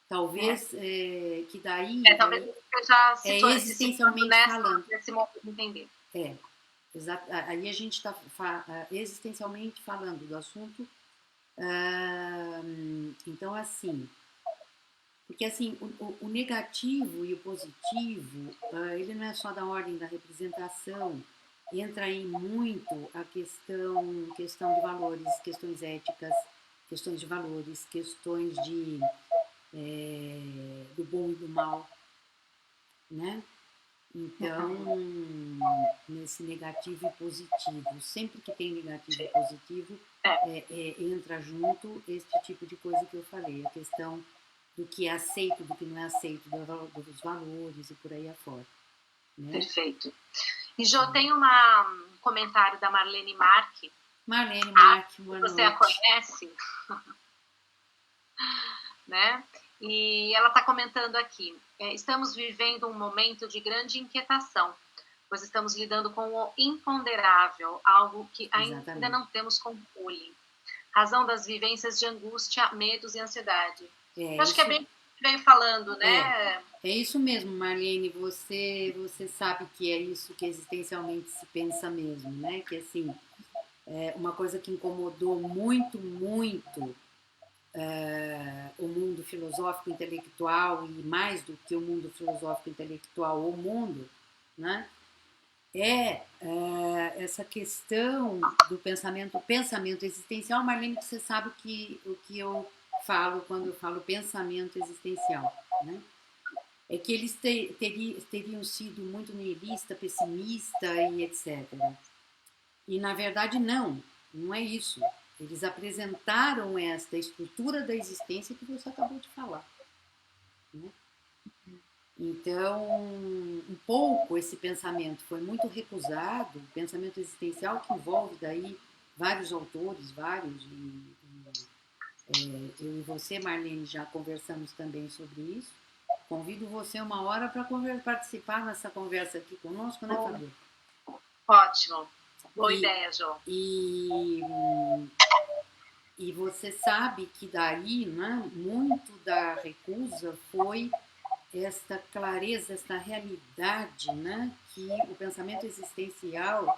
[SPEAKER 1] Talvez que daí
[SPEAKER 2] talvez você já citou
[SPEAKER 1] existencialmente falando.
[SPEAKER 2] Nesse modo de entender.
[SPEAKER 1] Aí a gente está existencialmente falando do assunto. Então, assim, porque assim, o negativo e o positivo, ele não é só da ordem da representação, entra aí muito a questão de valores, questões éticas, questões de valores, questões do bom e do mal, né? Então, nesse negativo e positivo, sempre que tem negativo e positivo, entra junto este tipo de coisa que eu falei, a questão do que é aceito, do que não é aceito, dos valores e por aí afora. Né?
[SPEAKER 2] Perfeito. E Jo, tem um comentário da Marlene Marque.
[SPEAKER 1] Marlene Marque, boa noite.
[SPEAKER 2] Você a conhece? Né? E ela está comentando aqui, estamos vivendo um momento de grande inquietação, pois estamos lidando com o imponderável, algo que ainda não temos controle. Razão das vivências de angústia, medos e ansiedade. Eu acho que é bem o que veio falando, né?
[SPEAKER 1] É isso mesmo, Marlene, você sabe que é isso que existencialmente se pensa mesmo, né? Que assim, uma coisa que incomodou muito o mundo filosófico intelectual, e mais do que o mundo filosófico intelectual, o mundo, né? Essa questão do pensamento existencial. Marlene, você sabe o que eu falo quando eu falo pensamento existencial, né? É que eles teriam sido muito nihilista, pessimista e etc. E na verdade não é isso. Eles apresentaram esta estrutura da existência que você acabou de falar, né? Então, um pouco esse pensamento foi muito recusado, o pensamento existencial, que envolve daí vários autores, eu e você, Marlene, já conversamos também sobre isso. Convido você uma hora para participar nessa conversa aqui conosco, né, Fabiola?
[SPEAKER 2] Ótimo. Boa ideia, João.
[SPEAKER 1] E você sabe que daí, né, muito da recusa foi esta clareza, esta realidade, né, que o pensamento existencial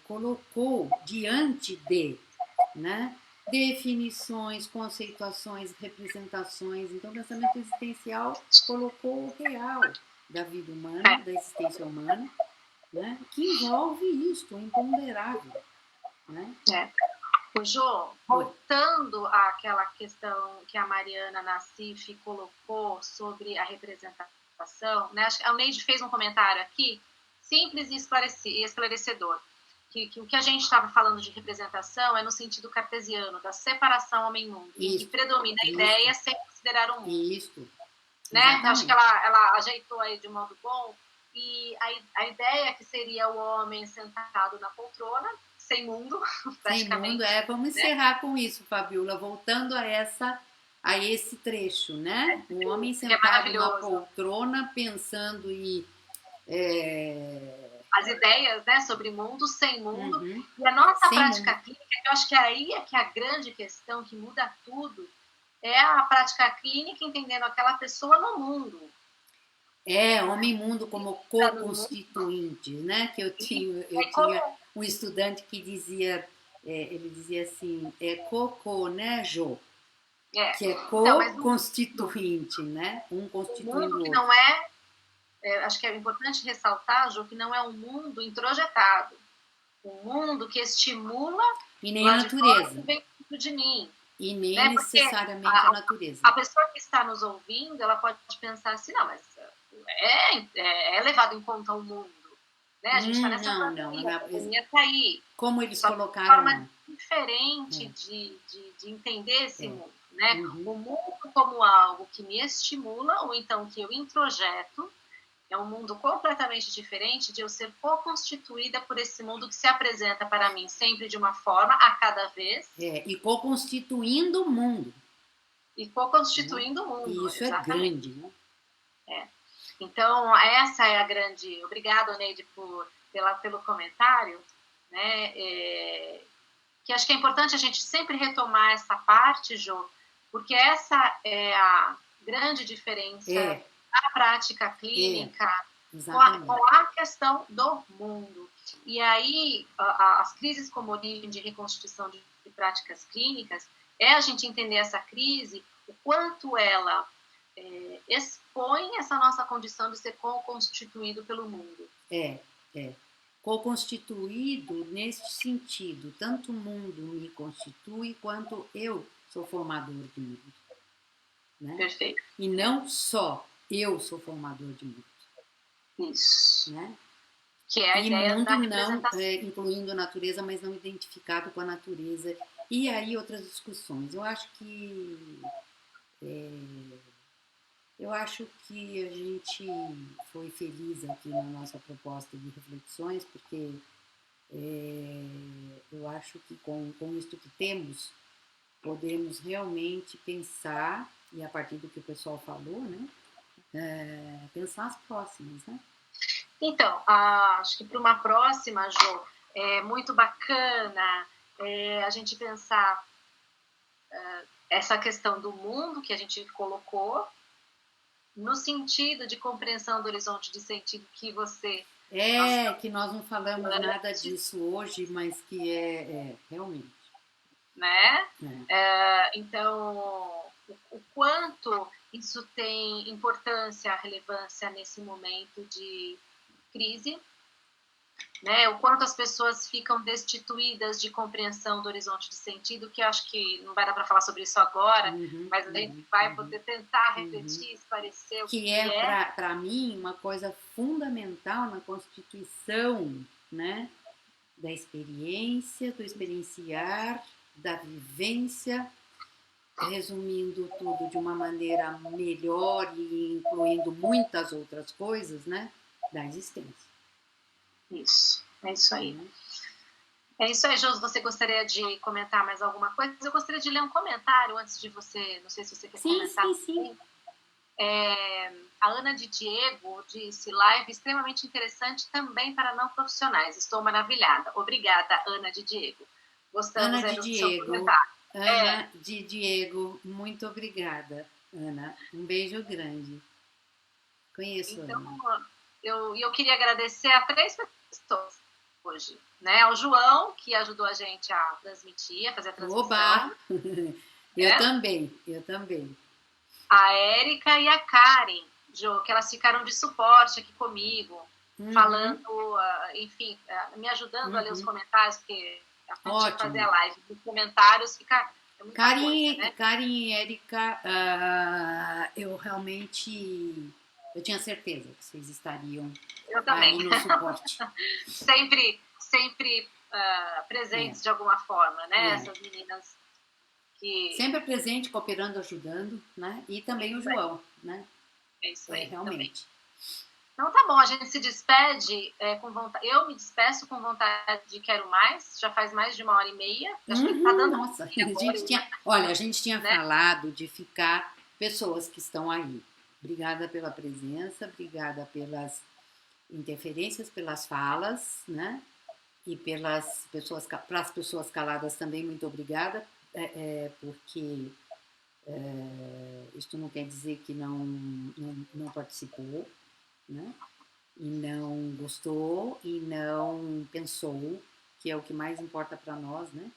[SPEAKER 1] colocou diante de, né, definições, conceituações, representações. Então, o pensamento existencial colocou o real da vida humana, da existência humana, né, que envolve isto, o imponderável. Né?
[SPEAKER 2] O Jô, voltando àquela questão que a Mariana Nassif colocou sobre a representação, né? A Neide fez um comentário aqui, simples e esclarecedor, que o que a gente estava falando de representação é no sentido cartesiano, da separação homem-mundo, em que predomina a ideia sem considerar o mundo.
[SPEAKER 1] Isso.
[SPEAKER 2] Né? Acho que ela ajeitou aí de modo bom, e a ideia que seria o homem sentado na poltrona, sem mundo, praticamente.
[SPEAKER 1] Sem mundo, vamos encerrar com isso, Fabiola, voltando a esse trecho, né? O homem sentado na poltrona, pensando em
[SPEAKER 2] as ideias, né, sobre mundo, sem mundo, e a nossa prática clínica, que eu acho que aí é que é a grande questão que muda tudo, é a prática clínica entendendo aquela pessoa no mundo.
[SPEAKER 1] Homem-mundo como co-constituinte, né? Que eu tinha um estudante que dizia, ele dizia assim, cocô, né, Jô? Que é co-constituinte, né? Um constituindo o outro.
[SPEAKER 2] Não acho que é importante ressaltar, Jô, que não é um mundo introjetado. Um mundo que estimula
[SPEAKER 1] e nem a natureza.
[SPEAKER 2] Vem de mim.
[SPEAKER 1] E nem necessariamente a natureza.
[SPEAKER 2] A pessoa que está nos ouvindo, ela pode pensar assim, não, mas é levado em conta o mundo. Né? A gente está nessa pandemia, a pandemia está aí.
[SPEAKER 1] Como eles colocaram.
[SPEAKER 2] Uma forma diferente de entender esse mundo. Né? O mundo como algo que me estimula, ou então que eu introjeto, é um mundo completamente diferente de eu ser co-constituída por esse mundo que se apresenta para mim sempre de uma forma, a cada vez.
[SPEAKER 1] E co-constituindo o mundo.
[SPEAKER 2] E co-constituindo o mundo.
[SPEAKER 1] E isso exatamente. É grande, né?
[SPEAKER 2] Então, essa é a grande... Obrigada, Neide, pelo comentário. Né? Que acho que é importante a gente sempre retomar essa parte, Jô, porque essa é a grande diferença da prática clínica com a questão do mundo. E aí, as crises como origem de reconstituição de práticas clínicas é a gente entender essa crise, o quanto ela expõe essa nossa condição de ser co-constituído pelo mundo.
[SPEAKER 1] Co-constituído neste sentido, tanto o mundo me constitui quanto eu sou formador de mundo. Né?
[SPEAKER 2] Perfeito.
[SPEAKER 1] E não só eu sou formador de mundo.
[SPEAKER 2] Isso.
[SPEAKER 1] Né?
[SPEAKER 2] Que é a ideia
[SPEAKER 1] mundo
[SPEAKER 2] da
[SPEAKER 1] não, incluindo a natureza, mas não identificado com a natureza. E aí outras discussões. Eu acho que a gente foi feliz aqui na nossa proposta de reflexões, porque eu acho que com isto que temos, podemos realmente pensar, e a partir do que o pessoal falou, né, pensar as próximas, né?
[SPEAKER 2] Então, acho que para uma próxima, Jô, é muito bacana a gente pensar essa questão do mundo que a gente colocou, no sentido de compreensão do horizonte de sentido que você...
[SPEAKER 1] que nós não falamos nada disso hoje, mas que realmente.
[SPEAKER 2] Né? Então, o quanto isso tem importância, relevância nesse momento de crise, né? O quanto as pessoas ficam destituídas de compreensão do horizonte de sentido, que eu acho que não vai dar para falar sobre isso agora, mas a gente vai poder tentar refletir, esclarecer o que é.
[SPEAKER 1] Para mim, uma coisa fundamental na constituição, né, da experiência, do experienciar, da vivência, resumindo tudo de uma maneira melhor e incluindo muitas outras coisas, né, da existência.
[SPEAKER 2] Isso, é isso aí. É isso aí, Josi. Você gostaria de comentar mais alguma coisa? Eu gostaria de ler um comentário antes de você, não sei se você quer comentar.
[SPEAKER 1] Sim.
[SPEAKER 2] A Ana de Diego disse, live extremamente interessante também para não profissionais. Estou maravilhada. Obrigada, Ana de Diego. Gostamos
[SPEAKER 1] Ana de Diego. Ana de Diego, muito obrigada, Ana. Um beijo grande. Conheço
[SPEAKER 2] então,
[SPEAKER 1] Ana.
[SPEAKER 2] Eu queria agradecer a 3 pessoas hoje, né? Ao João, que ajudou a gente a transmitir, a fazer a transmissão.
[SPEAKER 1] Oba! Eu também.
[SPEAKER 2] A Érica e a Karen, Jo, que elas ficaram de suporte aqui comigo, falando, enfim, me ajudando a ler os comentários, porque a gente ia fazer a live. Os comentários fica muita coisa, né?
[SPEAKER 1] Karen e Érica, eu realmente... Eu tinha certeza que vocês estariam aí no suporte.
[SPEAKER 2] sempre presentes de alguma forma, né? Essas meninas que...
[SPEAKER 1] Sempre presente, cooperando, ajudando, né? E também o João, né?
[SPEAKER 2] É isso aí,
[SPEAKER 1] realmente.
[SPEAKER 2] Também. Então tá bom, a gente se despede com vontade. Eu me despeço com vontade de quero mais. Já faz mais de 1h30. Acho que tá dando.
[SPEAKER 1] Nossa, a gente tinha falado de ficar pessoas que estão aí. Obrigada pela presença, obrigada pelas interferências, pelas falas, né? E para as pessoas caladas também, muito obrigada, porque isto não quer dizer que não participou, né? E não gostou e não pensou, que é o que mais importa para nós, né?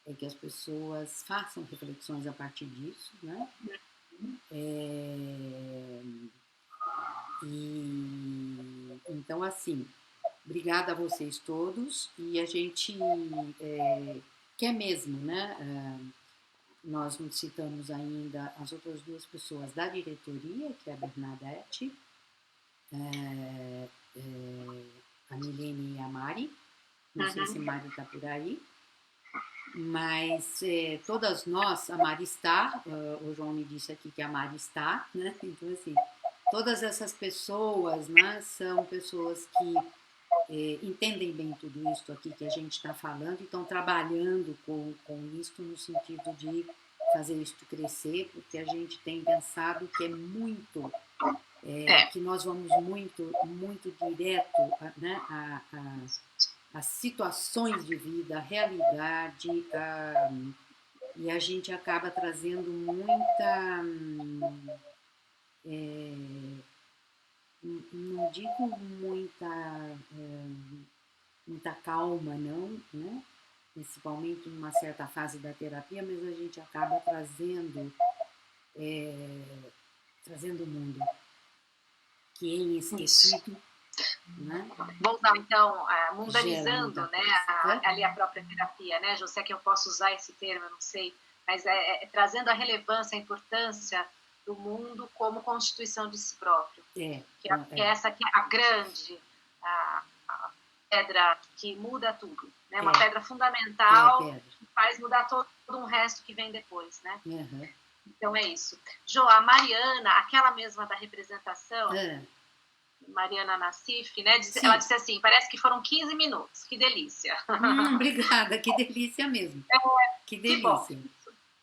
[SPEAKER 1] É que as pessoas façam reflexões a partir disso, né? Então, assim, obrigada a vocês todos e a gente quer mesmo, né? Nós não citamos ainda as outras duas pessoas da diretoria, que é a Bernadette, a Milene e a Mari. Não sei se a Mari está por aí. Mas todas nós, a Mari está, o João me disse aqui que a Mari está, né? Então, assim, todas essas pessoas, né, são pessoas que entendem bem tudo isso aqui que a gente está falando e estão trabalhando com isso no sentido de fazer isso crescer, porque a gente tem pensado que é muito, que nós vamos muito direto, né, as situações de vida, a realidade, e a gente acaba trazendo muita, não digo muita calma, não, né? Principalmente numa certa fase da terapia, mas a gente acaba trazendo o mundo que é inesquecido. Né?
[SPEAKER 2] Vou usar, então, mundanizando, né, ali a própria terapia, né, José, que eu posso usar esse termo, eu não sei, mas trazendo a relevância, a importância do mundo como constituição de si próprio. Que essa aqui é a grande a pedra que muda tudo, né, uma pedra fundamental que faz mudar todo um resto que vem depois, né? Então é isso. Jo, a Mariana, aquela mesma da representação... Mariana Nassif, né? Ela disse assim, parece que foram 15 minutos, que delícia.
[SPEAKER 1] Obrigada, que delícia mesmo. Que delícia.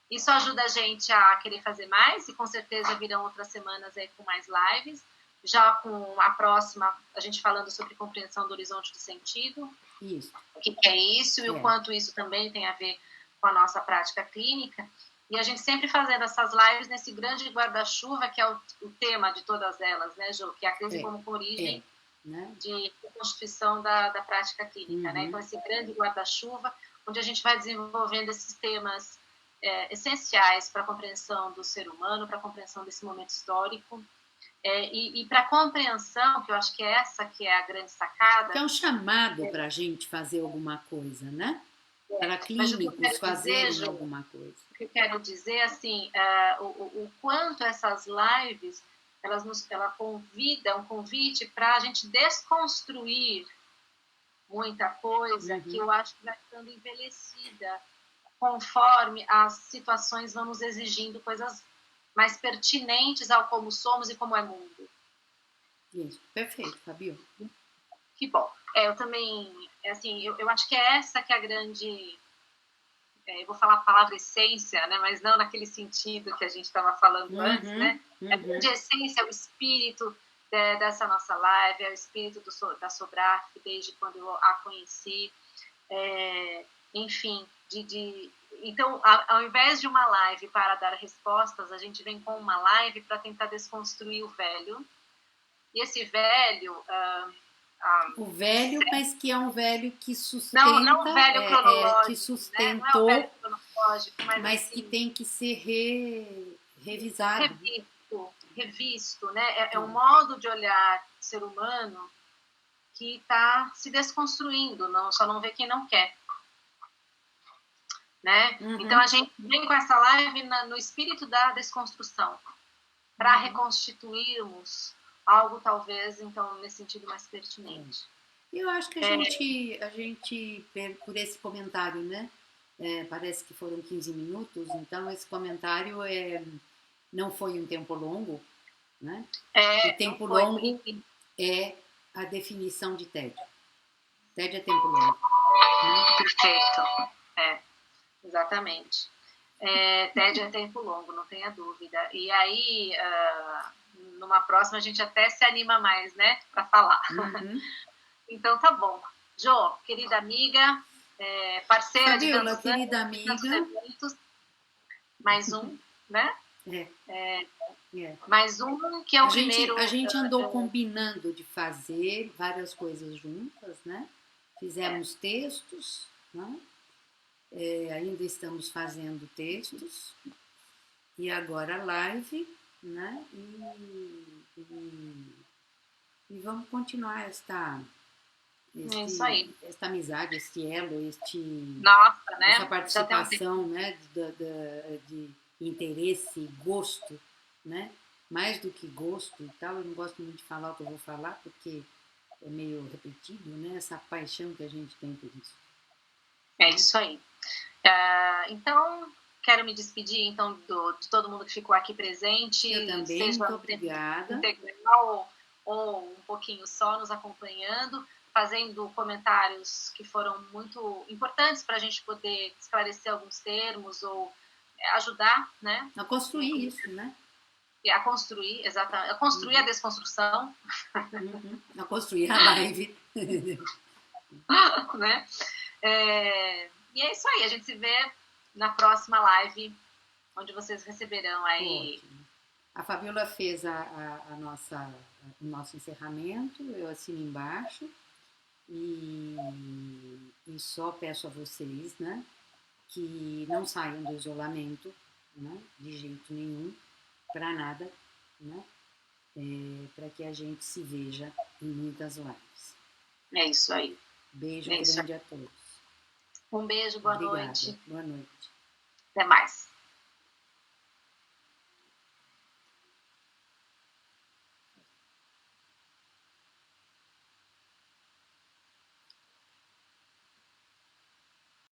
[SPEAKER 2] Isso ajuda a gente a querer fazer mais e com certeza virão outras semanas aí com mais lives, já com a próxima, a gente falando sobre compreensão do horizonte do sentido.
[SPEAKER 1] Isso.
[SPEAKER 2] O que é isso e o quanto isso também tem a ver com a nossa prática clínica. E a gente sempre fazendo essas lives nesse grande guarda-chuva, que é o tema de todas elas, né, Jo? Que é a crise como origem de constituição da prática clínica, né? Então, esse grande guarda-chuva, onde a gente vai desenvolvendo esses temas essenciais para a compreensão do ser humano, para a compreensão desse momento histórico, e para a compreensão, que eu acho que é essa que é a grande sacada.
[SPEAKER 1] Que é um chamado para a gente fazer alguma coisa, né? Para clínicos fazerem alguma coisa.
[SPEAKER 2] O que eu quero dizer, assim, o quanto essas lives, ela convida, um convite para a gente desconstruir muita coisa que eu acho que vai ficando envelhecida conforme as situações vão nos exigindo coisas mais pertinentes ao como somos e como é mundo.
[SPEAKER 1] Isso, perfeito, Fabio.
[SPEAKER 2] Que bom. Eu também, assim, eu acho que é essa que é a grande... eu vou falar a palavra essência, né? Mas não naquele sentido que a gente estava falando antes, né? A grande essência, o espírito dessa nossa live, é o espírito da Sobraf, desde quando eu a conheci. Enfim, então, ao invés de uma live para dar respostas, a gente vem com uma live para tentar desconstruir o velho. E esse velho...
[SPEAKER 1] O velho, mas que é um velho que sustenta...
[SPEAKER 2] Não o velho cronológico,
[SPEAKER 1] que sustentou,
[SPEAKER 2] né? Não é o velho cronológico,
[SPEAKER 1] mas
[SPEAKER 2] assim,
[SPEAKER 1] que tem que ser revisado.
[SPEAKER 2] Revisto, né? É um modo de olhar do ser humano que está se desconstruindo, só não vê quem não quer. Né?
[SPEAKER 1] Uhum.
[SPEAKER 2] Então a gente vem com essa live no espírito da desconstrução, para reconstituirmos algo talvez então nesse sentido mais pertinente.
[SPEAKER 1] Eu acho que a gente por esse comentário, né? Parece que foram 15 minutos, então esse comentário não foi um tempo longo, né? E tempo longo é a definição de tédio. Tédio é tempo longo. Né?
[SPEAKER 2] Perfeito. Exatamente. Tédio é tempo longo, não tenha dúvida. E aí, numa próxima, a gente até se anima mais, né, para falar.
[SPEAKER 1] Uhum.
[SPEAKER 2] Então, tá bom. Jo, querida amiga, parceira
[SPEAKER 1] Fabiola,
[SPEAKER 2] de tantos
[SPEAKER 1] querida
[SPEAKER 2] anos,
[SPEAKER 1] amiga.
[SPEAKER 2] de tantos eventos, mais um, né? Mais um que é o primeiro.
[SPEAKER 1] A gente andou combinando de fazer várias coisas juntas, né? Fizemos textos, né? Ainda estamos fazendo textos e agora live, né? E vamos continuar esta amizade, este elo, essa participação, né? De interesse, gosto, né? Mais do que gosto e tal, eu não gosto muito de falar o que eu vou falar porque é meio repetido, né? Essa paixão que a gente tem por isso.
[SPEAKER 2] É isso aí. Então, quero me despedir então de todo mundo que ficou aqui presente.
[SPEAKER 1] Eu também,
[SPEAKER 2] seja
[SPEAKER 1] muito obrigada.
[SPEAKER 2] Integral ou um pouquinho só nos acompanhando, fazendo comentários que foram muito importantes para a gente poder esclarecer alguns termos ou ajudar, né?
[SPEAKER 1] A construir isso, né?
[SPEAKER 2] A construir, exatamente. A construir a desconstrução.
[SPEAKER 1] A construir a live.
[SPEAKER 2] Né? E é isso aí, a gente se vê na próxima live, onde vocês receberão aí.
[SPEAKER 1] Ótimo. A Fabiola fez o nosso encerramento, eu assino embaixo e só peço a vocês, né, que não saiam do isolamento, né, de jeito nenhum, para nada, né, para que a gente se veja em muitas lives.
[SPEAKER 2] É isso aí.
[SPEAKER 1] Beijo grande a todos.
[SPEAKER 2] Um beijo, boa noite.
[SPEAKER 1] Boa noite.
[SPEAKER 2] Até mais.